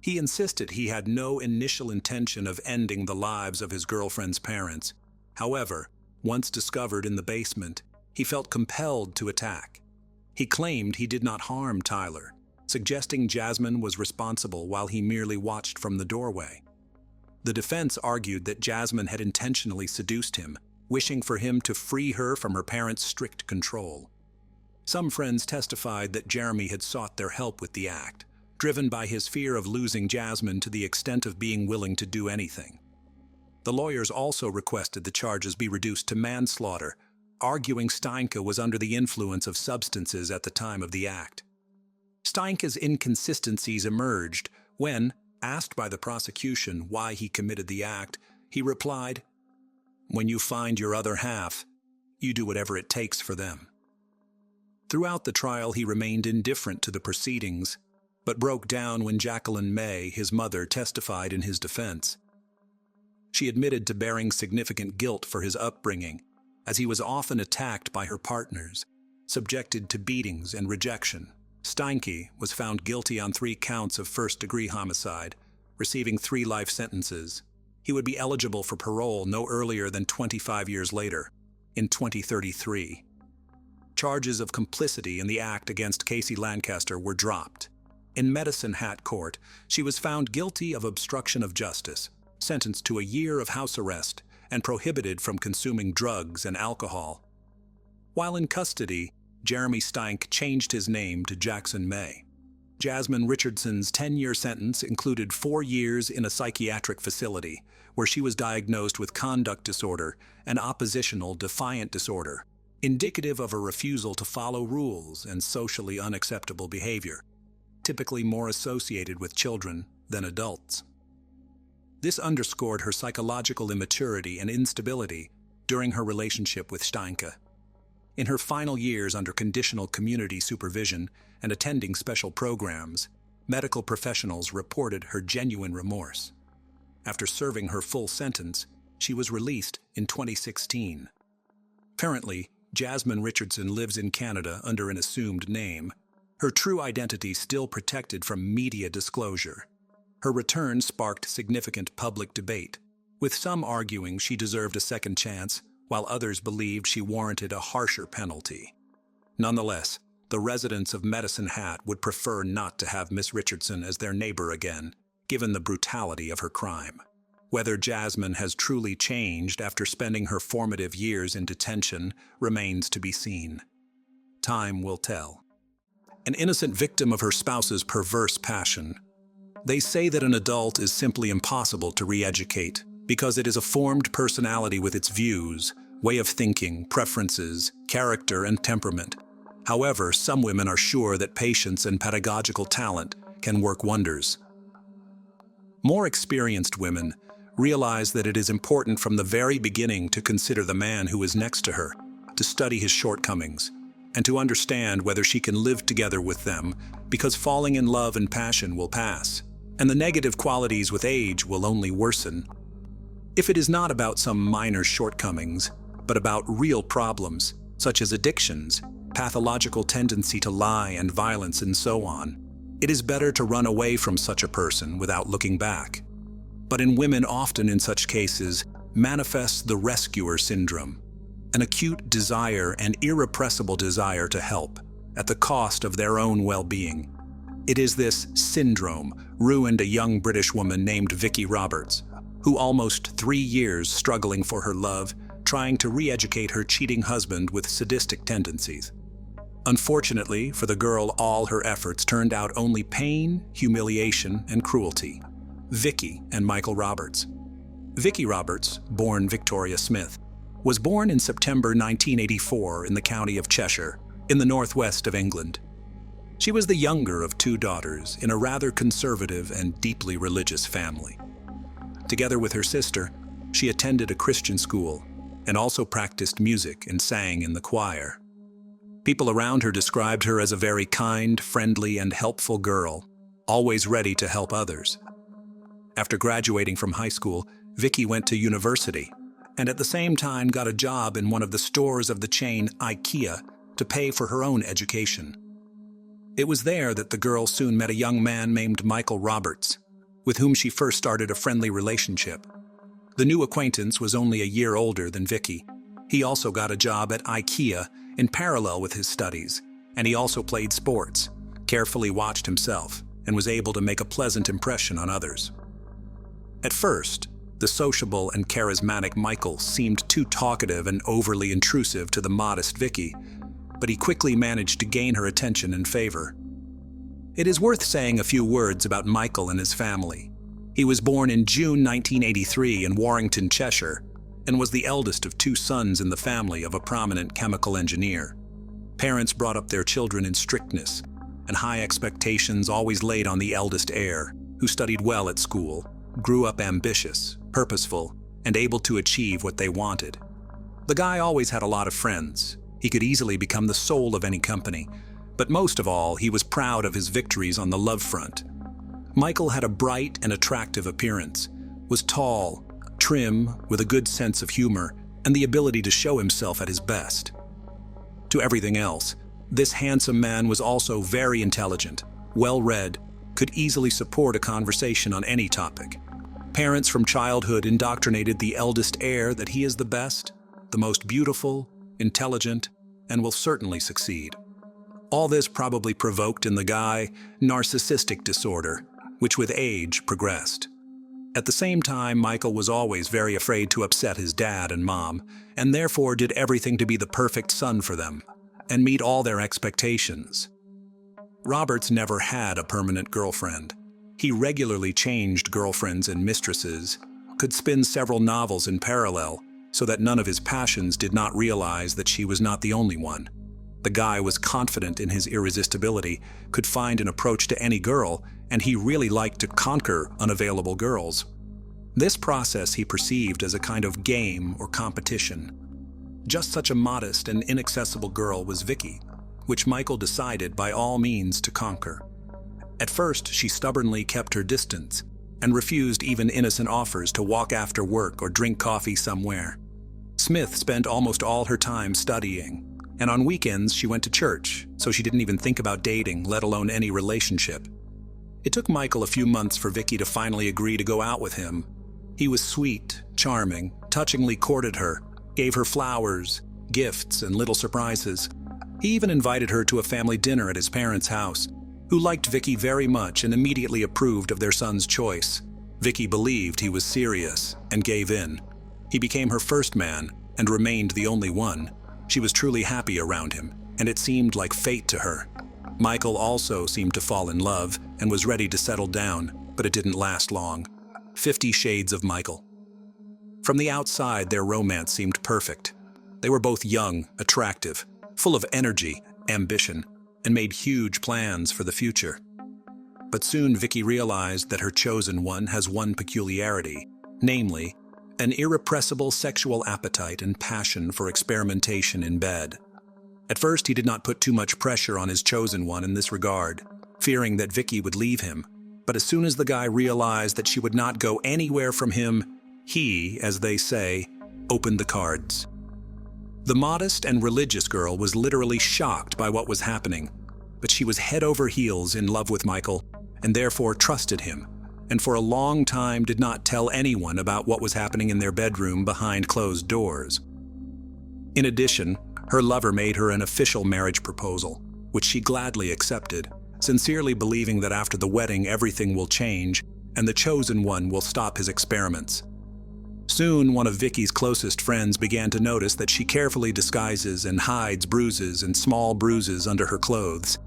He insisted he had no initial intention of ending the lives of his girlfriend's parents. However, once discovered in the basement, he felt compelled to attack. He claimed he did not harm Tyler, suggesting Jasmine was responsible while he merely watched from the doorway. The defense argued that Jasmine had intentionally seduced him, wishing for him to free her from her parents' strict control. Some friends testified that Jeremy had sought their help with the act, driven by his fear of losing Jasmine to the extent of being willing to do anything. The lawyers also requested the charges be reduced to manslaughter, arguing Steinke was under the influence of substances at the time of the act. Steinke's inconsistencies emerged when, asked by the prosecution why he committed the act, he replied, "When you find your other half, you do whatever it takes for them." Throughout the trial, he remained indifferent to the proceedings, but broke down when Jacqueline May, his mother, testified in his defense. She admitted to bearing significant guilt for his upbringing, as he was often attacked by her partners, subjected to beatings and rejection. Steinke was found guilty on 3 counts of first-degree homicide, receiving 3 life sentences. He would be eligible for parole no earlier than 25 years later, in 2033. Charges of complicity in the act against Casey Lancaster were dropped. In Medicine Hat Court, she was found guilty of obstruction of justice, sentenced to a year of house arrest, and prohibited from consuming drugs and alcohol. While in custody, Jeremy Steinke changed his name to Jackson May. Jasmine Richardson's 10-year sentence included 4 years in a psychiatric facility, where she was diagnosed with conduct disorder and oppositional defiant disorder, indicative of a refusal to follow rules and socially unacceptable behavior, typically more associated with children than adults. This underscored her psychological immaturity and instability during her relationship with Steinke. In her final years under conditional community supervision and attending special programs, medical professionals reported her genuine remorse. After serving her full sentence, she was released in 2016. Currently, Jasmine Richardson lives in Canada under an assumed name, her true identity still protected from media disclosure. Her return sparked significant public debate, with some arguing she deserved a second chance, while others believed she warranted a harsher penalty. Nonetheless, the residents of Medicine Hat would prefer not to have Miss Richardson as their neighbor again, given the brutality of her crime. Whether Jasmine has truly changed after spending her formative years in detention remains to be seen. Time will tell. An innocent victim of her spouse's perverse passion. They say that an adult is simply impossible to re-educate because it is a formed personality with its views, way of thinking, preferences, character, and temperament. However, some women are sure that patience and pedagogical talent can work wonders. More experienced women realize that it is important from the very beginning to consider the man who is next to her, to study his shortcomings, and to understand whether she can live together with them, because falling in love and passion will pass, and the negative qualities with age will only worsen. If it is not about some minor shortcomings, but about real problems, such as addictions, pathological tendency to lie and violence and so on, it is better to run away from such a person without looking back. but in women often in such cases manifests the rescuer syndrome, an acute desire and irrepressible desire to help at the cost of their own well-being. It is this syndrome ruined a young British woman named Vicky Roberts, who almost 3 years struggling for her love, trying to re-educate her cheating husband with sadistic tendencies. Unfortunately for the girl, all her efforts turned out only pain, humiliation, and cruelty. Vicky and Michael Roberts. Vicky Roberts, born Victoria Smith, was born in September 1984 in the county of Cheshire, in the northwest of England. She was the younger of 2 daughters in a rather conservative and deeply religious family. Together with her sister, she attended a Christian school and also practiced music and sang in the choir. People around her described her as a very kind, friendly, and helpful girl, always ready to help others. After graduating from high school, Vicky went to university and at the same time got a job in one of the stores of the chain IKEA to pay for her own education. It was there that the girl soon met a young man named Michael Roberts, with whom she first started a friendly relationship. The new acquaintance was only a year older than Vicky. He also got a job at IKEA in parallel with his studies, and he also played sports, carefully watched himself, and was able to make a pleasant impression on others. At first, the sociable and charismatic Michael seemed too talkative and overly intrusive to the modest Vicky, but he quickly managed to gain her attention and favor. It is worth saying a few words about Michael and his family. He was born in June 1983 in Warrington, Cheshire, and was the eldest of 2 sons in the family of a prominent chemical engineer. Parents brought up their children in strictness, and high expectations always laid on the eldest heir, who studied well at school, grew up ambitious, purposeful, and able to achieve what they wanted. The guy always had a lot of friends. He could easily become the soul of any company, but most of all, he was proud of his victories on the love front. Michael had a bright and attractive appearance, was tall, trim, with a good sense of humor, and the ability to show himself at his best. To everything else, this handsome man was also very intelligent, well-read, could easily support a conversation on any topic. Parents from childhood indoctrinated the eldest heir that he is the best, the most beautiful, intelligent, and will certainly succeed. All this probably provoked in the guy narcissistic disorder, which with age progressed. At the same time, Michael was always very afraid to upset his dad and mom, and therefore did everything to be the perfect son for them, and meet all their expectations. Roberts never had a permanent girlfriend. He regularly changed girlfriends and mistresses, could spin several novels in parallel, so that none of his passions did not realize that she was not the only one. The guy was confident in his irresistibility, could find an approach to any girl, and he really liked to conquer unavailable girls. This process he perceived as a kind of game or competition. Just such a modest and inaccessible girl was Vicky, which Michael decided by all means to conquer. At first, she stubbornly kept her distance, and refused even innocent offers to walk after work or drink coffee somewhere. Smith spent almost all her time studying, and on weekends she went to church, so she didn't even think about dating, let alone any relationship. It took Michael a few months for Vicky to finally agree to go out with him. He was sweet, charming, touchingly courted her, gave her flowers, gifts, and little surprises. He even invited her to a family dinner at his parents' house, who liked Vicky very much and immediately approved of their son's choice. Vicky believed he was serious and gave in. He became her first man and remained the only one. She was truly happy around him, and it seemed like fate to her. Michael also seemed to fall in love and was ready to settle down, but it didn't last long. 50 Shades of Michael. From the outside, their romance seemed perfect. They were both young, attractive, full of energy, ambition, and made huge plans for the future. But soon Vicky realized that her chosen one has one peculiarity, namely, an irrepressible sexual appetite and passion for experimentation in bed. At first, he did not put too much pressure on his chosen one in this regard, fearing that Vicky would leave him. But as soon as the guy realized that she would not go anywhere from him, he, as they say, opened the cards. The modest and religious girl was literally shocked by what was happening, but she was head over heels in love with Michael and therefore trusted him and for a long time did not tell anyone about what was happening in their bedroom behind closed doors. In addition, her lover made her an official marriage proposal, which she gladly accepted, sincerely believing that after the wedding everything will change and the chosen one will stop his experiments. Soon, one of Vicky's closest friends began to notice that she carefully disguises and hides bruises and small bruises under her clothes.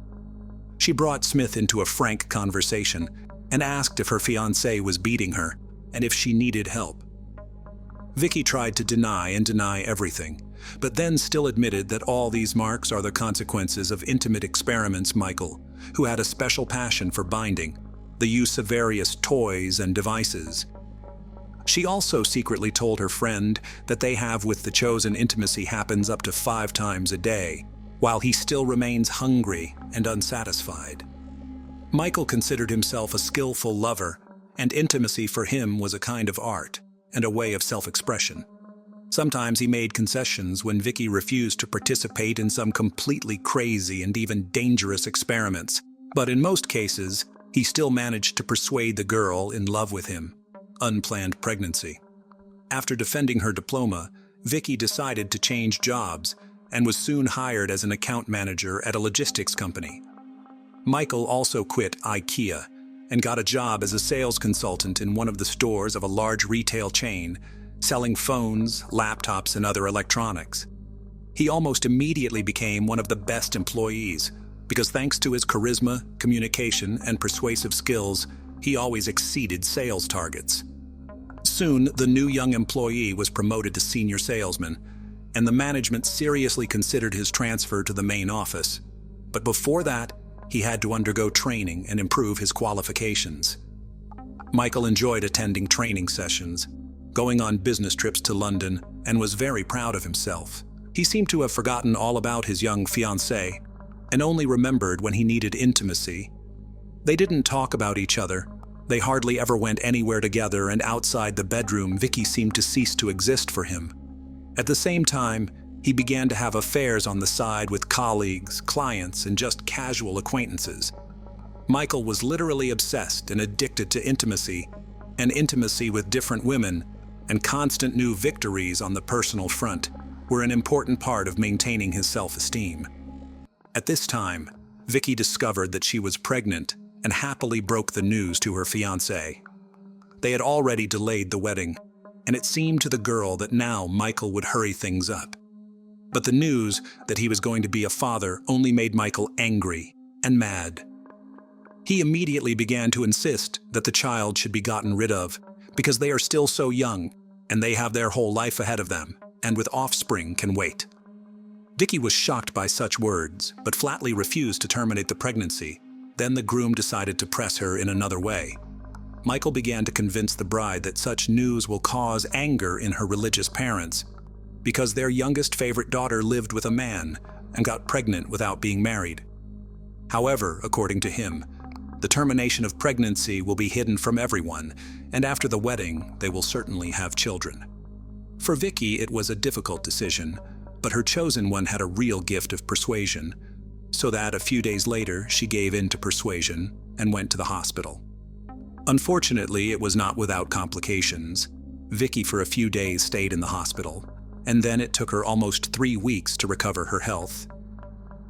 She brought Smith into a frank conversation and asked if her fiancé was beating her and if she needed help. Vicky tried to deny everything, but then still admitted that all these marks are the consequences of intimate experiments Michael, who had a special passion for binding, the use of various toys and devices. She also secretly told her friend that they have with the chosen intimacy happens up to 5 times a day, while he still remains hungry and unsatisfied. Michael considered himself a skillful lover, and intimacy for him was a kind of art and a way of self-expression. Sometimes he made concessions when Vicky refused to participate in some completely crazy and even dangerous experiments, but in most cases, he still managed to persuade the girl in love with him. Unplanned pregnancy. After defending her diploma, Vicky decided to change jobs and was soon hired as an account manager at a logistics company. Michael also quit IKEA and got a job as a sales consultant in one of the stores of a large retail chain, selling phones, laptops, and other electronics. He almost immediately became one of the best employees because thanks to his charisma, communication, and persuasive skills, he always exceeded sales targets. Soon, the new young employee was promoted to senior salesman, and the management seriously considered his transfer to the main office. But before that, he had to undergo training and improve his qualifications. Michael enjoyed attending training sessions, going on business trips to London, and was very proud of himself. He seemed to have forgotten all about his young fiancée and only remembered when he needed intimacy. They didn't talk about each other. They hardly ever went anywhere together, and outside the bedroom, Vicky seemed to cease to exist for him. At the same time, he began to have affairs on the side with colleagues, clients, and just casual acquaintances. Michael was literally obsessed and addicted to intimacy, and intimacy with different women, and constant new victories on the personal front were an important part of maintaining his self-esteem. At this time, Vicky discovered that she was pregnant and happily broke the news to her fiancé. They had already delayed the wedding, and it seemed to the girl that now Michael would hurry things up. But the news that he was going to be a father only made Michael angry and mad. He immediately began to insist that the child should be gotten rid of because they are still so young and they have their whole life ahead of them, and with offspring can wait. Vicky was shocked by such words, but flatly refused to terminate the pregnancy. Then the groom decided to press her in another way. Michael began to convince the bride that such news will cause anger in her religious parents, because their youngest favorite daughter lived with a man and got pregnant without being married. However, according to him, the termination of pregnancy will be hidden from everyone, and after the wedding, they will certainly have children. For Vicky, it was a difficult decision, but her chosen one had a real gift of persuasion, so that a few days later, she gave in to persuasion and went to the hospital. Unfortunately, it was not without complications. Vicky for a few days stayed in the hospital, and then it took her almost 3 weeks to recover her health.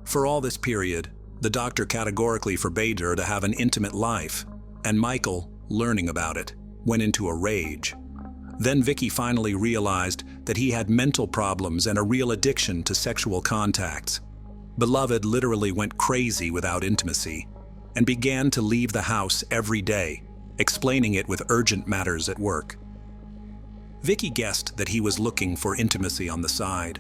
For all this period, the doctor categorically forbade her to have an intimate life, and Michael, learning about it, went into a rage. Then Vicky finally realized that he had mental problems and a real addiction to sexual contacts. Beloved literally went crazy without intimacy and began to leave the house every day, explaining it with urgent matters at work. Vicky guessed that he was looking for intimacy on the side,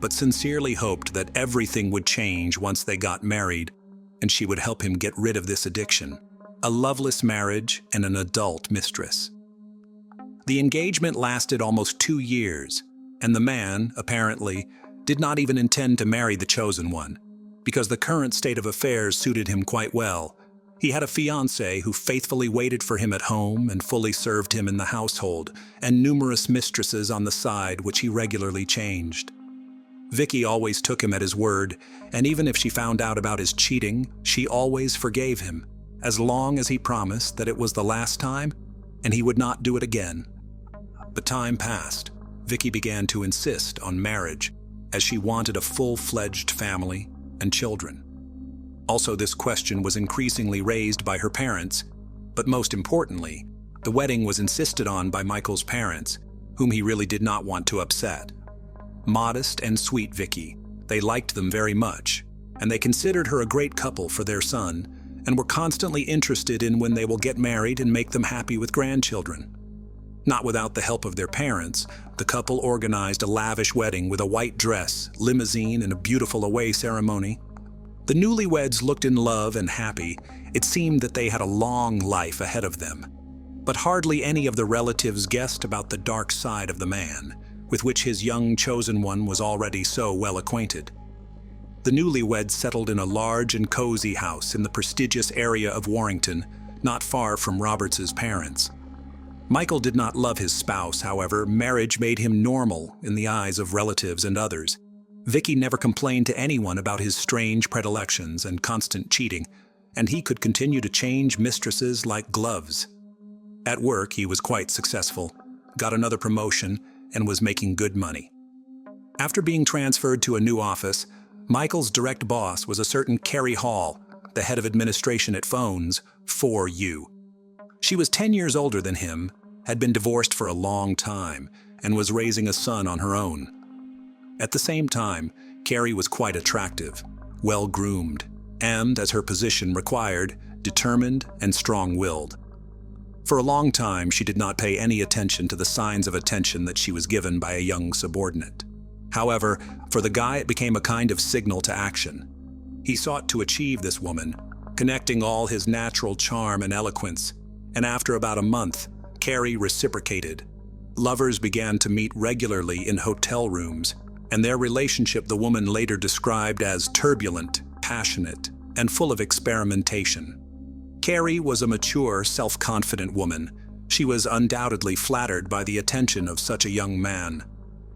but sincerely hoped that everything would change once they got married and she would help him get rid of this addiction, a loveless marriage and an adult mistress. The engagement lasted almost 2 years, and the man, apparently, did not even intend to marry the chosen one, because the current state of affairs suited him quite well. He had a fiancée who faithfully waited for him at home and fully served him in the household, and numerous mistresses on the side which he regularly changed. Vicky always took him at his word, and even if she found out about his cheating, she always forgave him. as long as he promised that it was the last time and he would not do it again. But time passed. Vicky began to insist on marriage, as she wanted a full-fledged family and children. Also, this question was increasingly raised by her parents, but most importantly, the wedding was insisted on by Michael's parents, whom he really did not want to upset. Modest and sweet Vicky, they liked them very much, and they considered her a great couple for their son, and were constantly interested in when they will get married and make them happy with grandchildren. Not without the help of their parents, the couple organized a lavish wedding with a white dress, limousine, and a beautiful away ceremony. The newlyweds looked in love and happy. It seemed that they had a long life ahead of them. But hardly any of the relatives guessed about the dark side of the man, with which his young chosen one was already so well acquainted. The newlyweds settled in a large and cozy house in the prestigious area of Warrington, not far from Roberts's parents. Michael did not love his spouse, however. Marriage made him normal in the eyes of relatives and others. Vicky never complained to anyone about his strange predilections and constant cheating, and he could continue to change mistresses like gloves. At work, he was quite successful, got another promotion, and was making good money. After being transferred to a new office, Michael's direct boss was a certain Carrie Hall, the head of administration at Phones, 4U. She was 10 years older than him, had been divorced for a long time, and was raising a son on her own. At the same time, Carrie was quite attractive, well-groomed, and, as her position required, determined and strong-willed. For a long time, she did not pay any attention to the signs of attention that she was given by a young subordinate. However, for the guy, it became a kind of signal to action. He sought to achieve this woman, connecting all his natural charm and eloquence, and after about a month, Carrie reciprocated. Lovers began to meet regularly in hotel rooms, and their relationship the woman later described as turbulent, passionate, and full of experimentation. Carrie was a mature, self-confident woman. She was undoubtedly flattered by the attention of such a young man,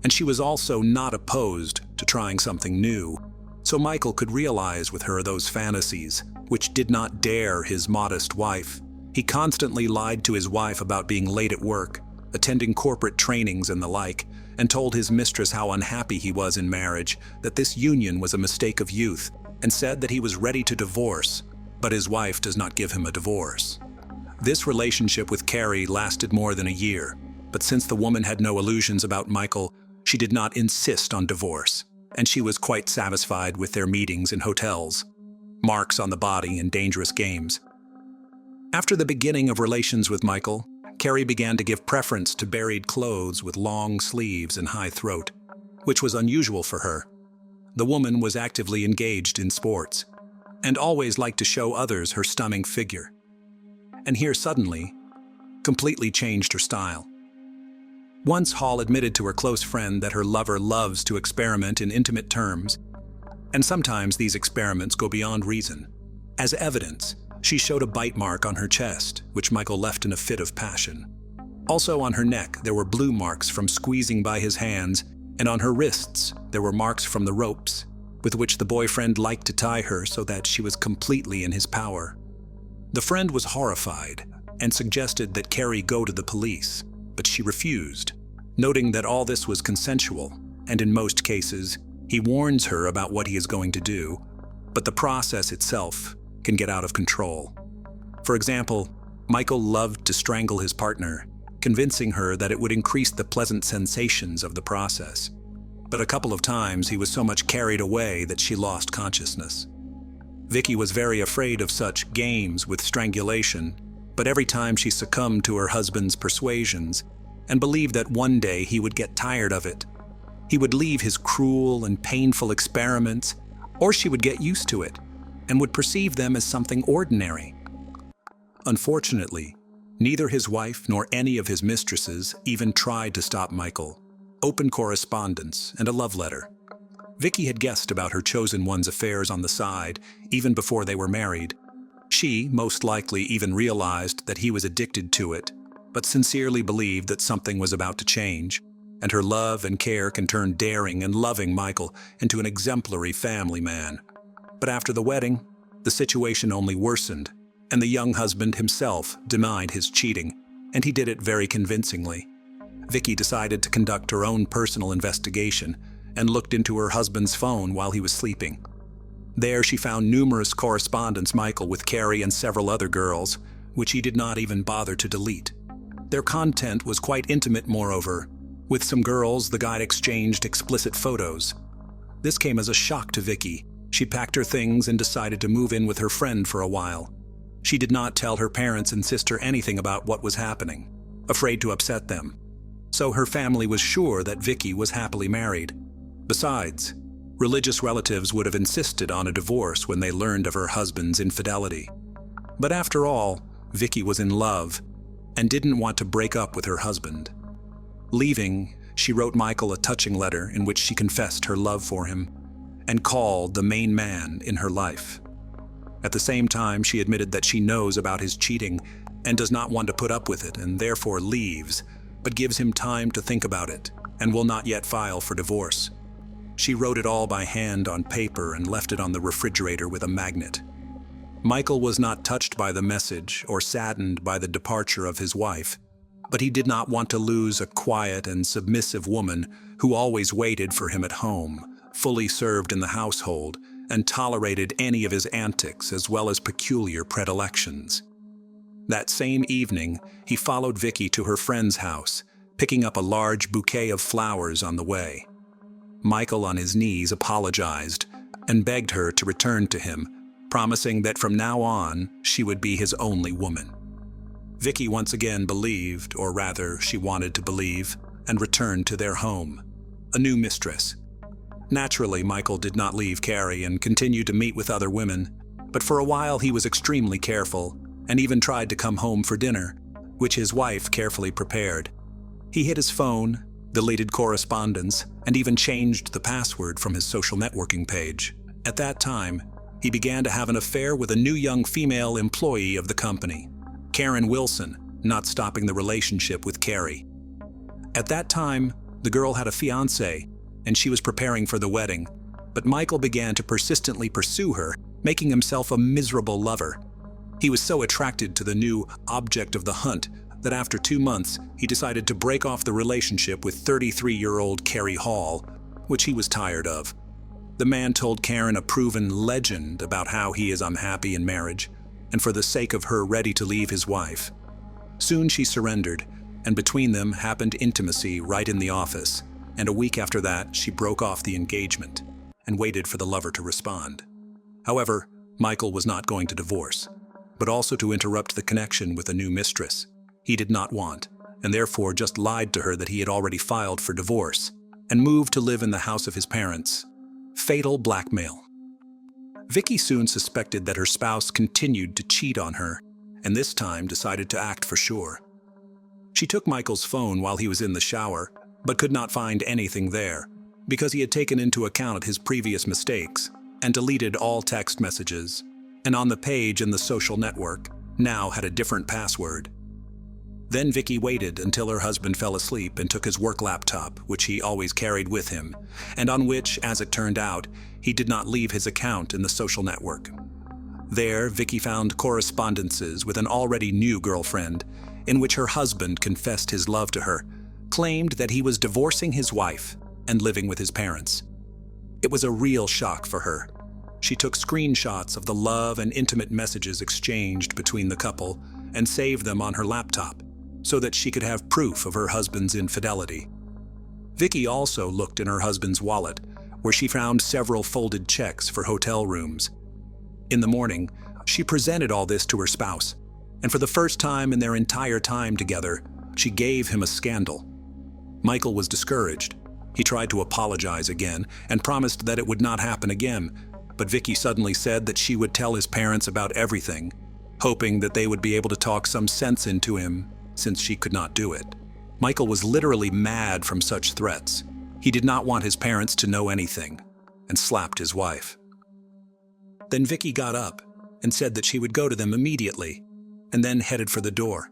and she was also not opposed to trying something new, so Michael could realize with her those fantasies, which did not dare his modest wife. He constantly lied to his wife about being late at work, attending corporate trainings and the like, and told his mistress how unhappy he was in marriage, that this union was a mistake of youth, and said that he was ready to divorce, but his wife does not give him a divorce. This relationship with Carrie lasted more than a year, but since the woman had no illusions about Michael, she did not insist on divorce, and she was quite satisfied with their meetings in hotels, marks on the body, and dangerous games. After the beginning of relations with Michael, Carrie began to give preference to buried clothes with long sleeves and high throat, which was unusual for her. The woman was actively engaged in sports, and always liked to show others her stunning figure. And here suddenly, completely changed her style. Once Hall admitted to her close friend that her lover loves to experiment in intimate terms, and sometimes these experiments go beyond reason. As evidence, she showed a bite mark on her chest, which Michael left in a fit of passion. Also on her neck, there were blue marks from squeezing by his hands, and on her wrists, there were marks from the ropes, with which the boyfriend liked to tie her so that she was completely in his power. The friend was horrified and suggested that Carrie go to the police, but she refused, noting that all this was consensual, and in most cases, he warns her about what he is going to do, but the process itself can get out of control. For example, Michael loved to strangle his partner, convincing her that it would increase the pleasant sensations of the process. But a couple of times he was so much carried away that she lost consciousness. Vicky was very afraid of such games with strangulation, but every time she succumbed to her husband's persuasions and believed that one day he would get tired of it. He would leave his cruel and painful experiments, or she would get used to it and would perceive them as something ordinary. Unfortunately, neither his wife nor any of his mistresses even tried to stop Michael. Open correspondence and a love letter. Vicky had guessed about her chosen one's affairs on the side, even before they were married. She, most likely, even realized that he was addicted to it, but sincerely believed that something was about to change, and her love and care can turn daring and loving Michael into an exemplary family man. But after the wedding, the situation only worsened, and the young husband himself denied his cheating, and he did it very convincingly. Vicky decided to conduct her own personal investigation and looked into her husband's phone while he was sleeping. There she found numerous correspondence Michael with Carrie and several other girls, which he did not even bother to delete. Their content was quite intimate, moreover. With some girls, the guy exchanged explicit photos. This came as a shock to Vicky. She packed her things and decided to move in with her friend for a while. She did not tell her parents and sister anything about what was happening, afraid to upset them. So her family was sure that Vicky was happily married. Besides, religious relatives would have insisted on a divorce when they learned of her husband's infidelity. But after all, Vicky was in love and didn't want to break up with her husband. Leaving, she wrote Michael a touching letter in which she confessed her love for him and called the main man in her life. At the same time, she admitted that she knows about his cheating and does not want to put up with it and therefore leaves, but gives him time to think about it and will not yet file for divorce. She wrote it all by hand on paper and left it on the refrigerator with a magnet. Michael was not touched by the message or saddened by the departure of his wife, but he did not want to lose a quiet and submissive woman who always waited for him at home, fully served in the household, and tolerated any of his antics as well as peculiar predilections. That same evening, he followed Vicky to her friend's house, picking up a large bouquet of flowers on the way. Michael, on his knees, apologized and begged her to return to him, promising that from now on she would be his only woman. Vicky once again believed, or rather she wanted to believe, and returned to their home, a new mistress. Naturally, Michael did not leave Carrie and continued to meet with other women, but for a while he was extremely careful and even tried to come home for dinner, which his wife carefully prepared. He hid his phone, deleted correspondence, and even changed the password from his social networking page. At that time, he began to have an affair with a new young female employee of the company, Karen Wilson, not stopping the relationship with Carrie. At that time, the girl had a fiancé, and she was preparing for the wedding, but Michael began to persistently pursue her, making himself a miserable lover. He was so attracted to the new object of the hunt that after 2 months, he decided to break off the relationship with 33-year-old Carrie Hall, which he was tired of. The man told Karen a proven legend about how he is unhappy in marriage, and for the sake of her ready to leave his wife. Soon she surrendered, and between them happened intimacy right in the office, and a week after that she broke off the engagement and waited for the lover to respond. However, Michael was not going to divorce, but also to interrupt the connection with a new mistress. He did not want, and therefore just lied to her that he had already filed for divorce and moved to live in the house of his parents. Fatal blackmail. Vicky soon suspected that her spouse continued to cheat on her, and this time decided to act for sure. She took Michael's phone while he was in the shower, but could not find anything there, because he had taken into account his previous mistakes and deleted all text messages, and on the page in the social network now had a different password. Then Vicky waited until her husband fell asleep and took his work laptop, which he always carried with him, and on which, as it turned out, he did not leave his account in the social network. There, Vicky found correspondences with an already new girlfriend, in which her husband confessed his love to her, claimed that he was divorcing his wife and living with his parents. It was a real shock for her. She took screenshots of the love and intimate messages exchanged between the couple and saved them on her laptop, so that she could have proof of her husband's infidelity. Vicky also looked in her husband's wallet, where she found several folded checks for hotel rooms. In the morning, she presented all this to her spouse, and for the first time in their entire time together, she gave him a scandal. Michael was discouraged. He tried to apologize again and promised that it would not happen again, but Vicky suddenly said that she would tell his parents about everything, hoping that they would be able to talk some sense into him, since she could not do it. Michael was literally mad from such threats. He did not want his parents to know anything, and slapped his wife. Then Vicky got up and said that she would go to them immediately, and then headed for the door.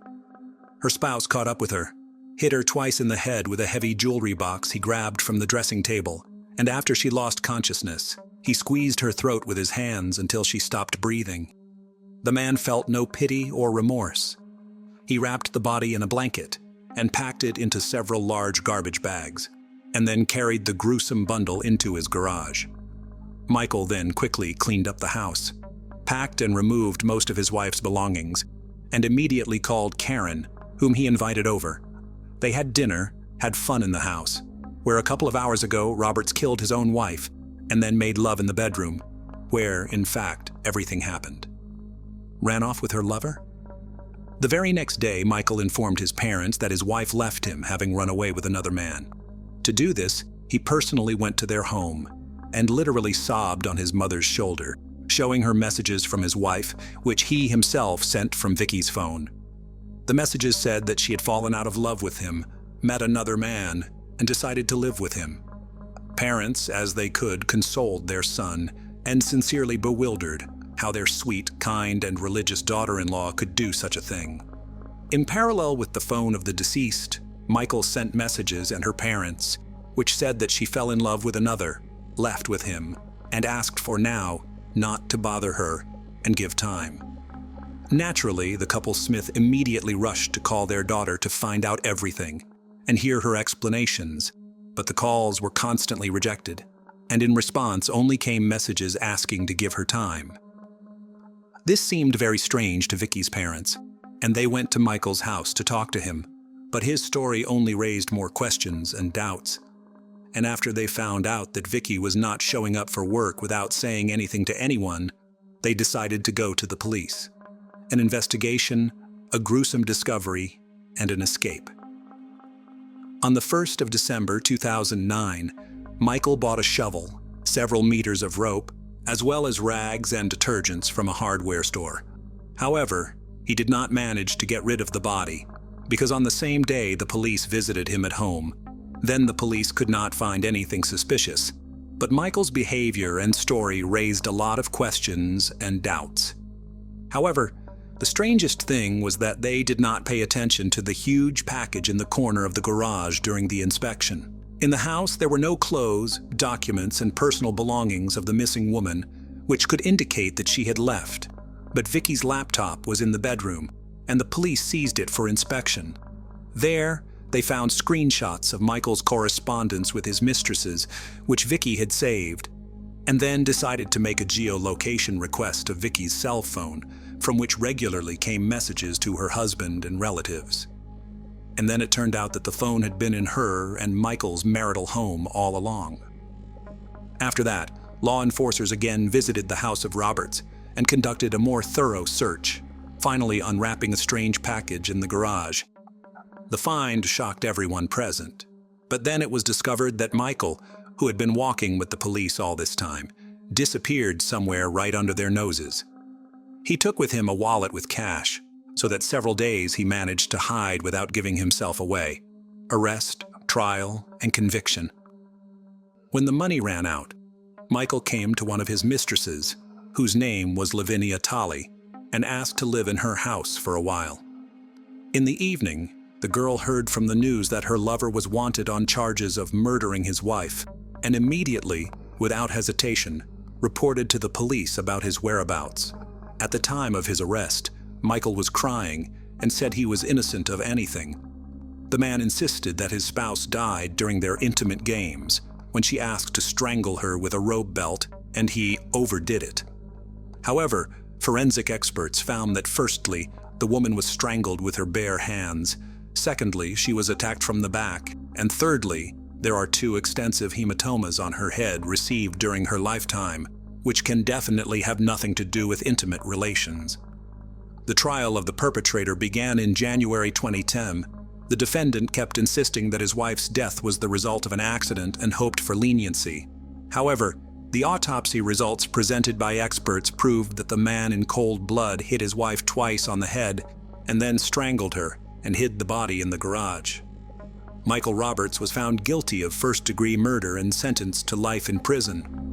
Her spouse caught up with her, hit her twice in the head with a heavy jewelry box he grabbed from the dressing table, and after she lost consciousness, he squeezed her throat with his hands until she stopped breathing. The man felt no pity or remorse. He wrapped the body in a blanket and packed it into several large garbage bags, and then carried the gruesome bundle into his garage. Michael then quickly cleaned up the house, packed and removed most of his wife's belongings, and immediately called Karen, whom he invited over. They had dinner, had fun in the house, where a couple of hours ago Roberts killed his own wife and then made love in the bedroom, where, in fact, everything happened. Ran off with her lover? The very next day, Michael informed his parents that his wife left him, having run away with another man. To do this, he personally went to their home and literally sobbed on his mother's shoulder, showing her messages from his wife, which he himself sent from Vicky's phone. The messages said that she had fallen out of love with him, met another man, and decided to live with him. Parents, as they could, consoled their son and sincerely bewildered how their sweet, kind, and religious daughter-in-law could do such a thing. In parallel with the phone of the deceased, Michael sent messages and her parents, which said that she fell in love with another, left with him, and asked for now not to bother her and give time. Naturally, the couple Smith immediately rushed to call their daughter to find out everything and hear her explanations, but the calls were constantly rejected, and in response only came messages asking to give her time. This seemed very strange to Vicky's parents, and they went to Michael's house to talk to him, but his story only raised more questions and doubts. And after they found out that Vicky was not showing up for work without saying anything to anyone, they decided to go to the police. An investigation, a gruesome discovery, and an escape. On the 1st of December 2009, Michael bought a shovel, several meters of rope, as well as rags and detergents from a hardware store. However, he did not manage to get rid of the body, because on the same day the police visited him at home. Then the police could not find anything suspicious, but Michael's behavior and story raised a lot of questions and doubts. However, the strangest thing was that they did not pay attention to the huge package in the corner of the garage during the inspection. In the house, there were no clothes, documents, and personal belongings of the missing woman, which could indicate that she had left. But Vicky's laptop was in the bedroom, and the police seized it for inspection. There, they found screenshots of Michael's correspondence with his mistresses, which Vicky had saved, and then decided to make a geolocation request to Vicky's cell phone, from which regularly came messages to her husband and relatives. And then it turned out that the phone had been in her and Michael's marital home all along. After that, law enforcers again visited the house of Roberts and conducted a more thorough search, finally unwrapping a strange package in the garage. The find shocked everyone present, but then it was discovered that Michael, who had been walking with the police all this time, disappeared somewhere right under their noses. He took with him a wallet with cash, so that several days he managed to hide without giving himself away. Arrest, trial, and conviction. When the money ran out, Michael came to one of his mistresses, whose name was Lavinia Tolley, and asked to live in her house for a while. In the evening, the girl heard from the news that her lover was wanted on charges of murdering his wife, and immediately, without hesitation, reported to the police about his whereabouts. At the time of his arrest, Michael was crying and said he was innocent of anything. The man insisted that his spouse died during their intimate games when she asked to strangle her with a rope belt, and he overdid it. However, forensic experts found that firstly, the woman was strangled with her bare hands, secondly, she was attacked from the back, and thirdly, there are 2 extensive hematomas on her head received during her lifetime, which can definitely have nothing to do with intimate relations. The trial of the perpetrator began in January 2010. The defendant kept insisting that his wife's death was the result of an accident and hoped for leniency. However, the autopsy results presented by experts proved that the man in cold blood hit his wife twice on the head and then strangled her and hid the body in the garage. Michael Roberts was found guilty of first-degree murder and sentenced to life in prison.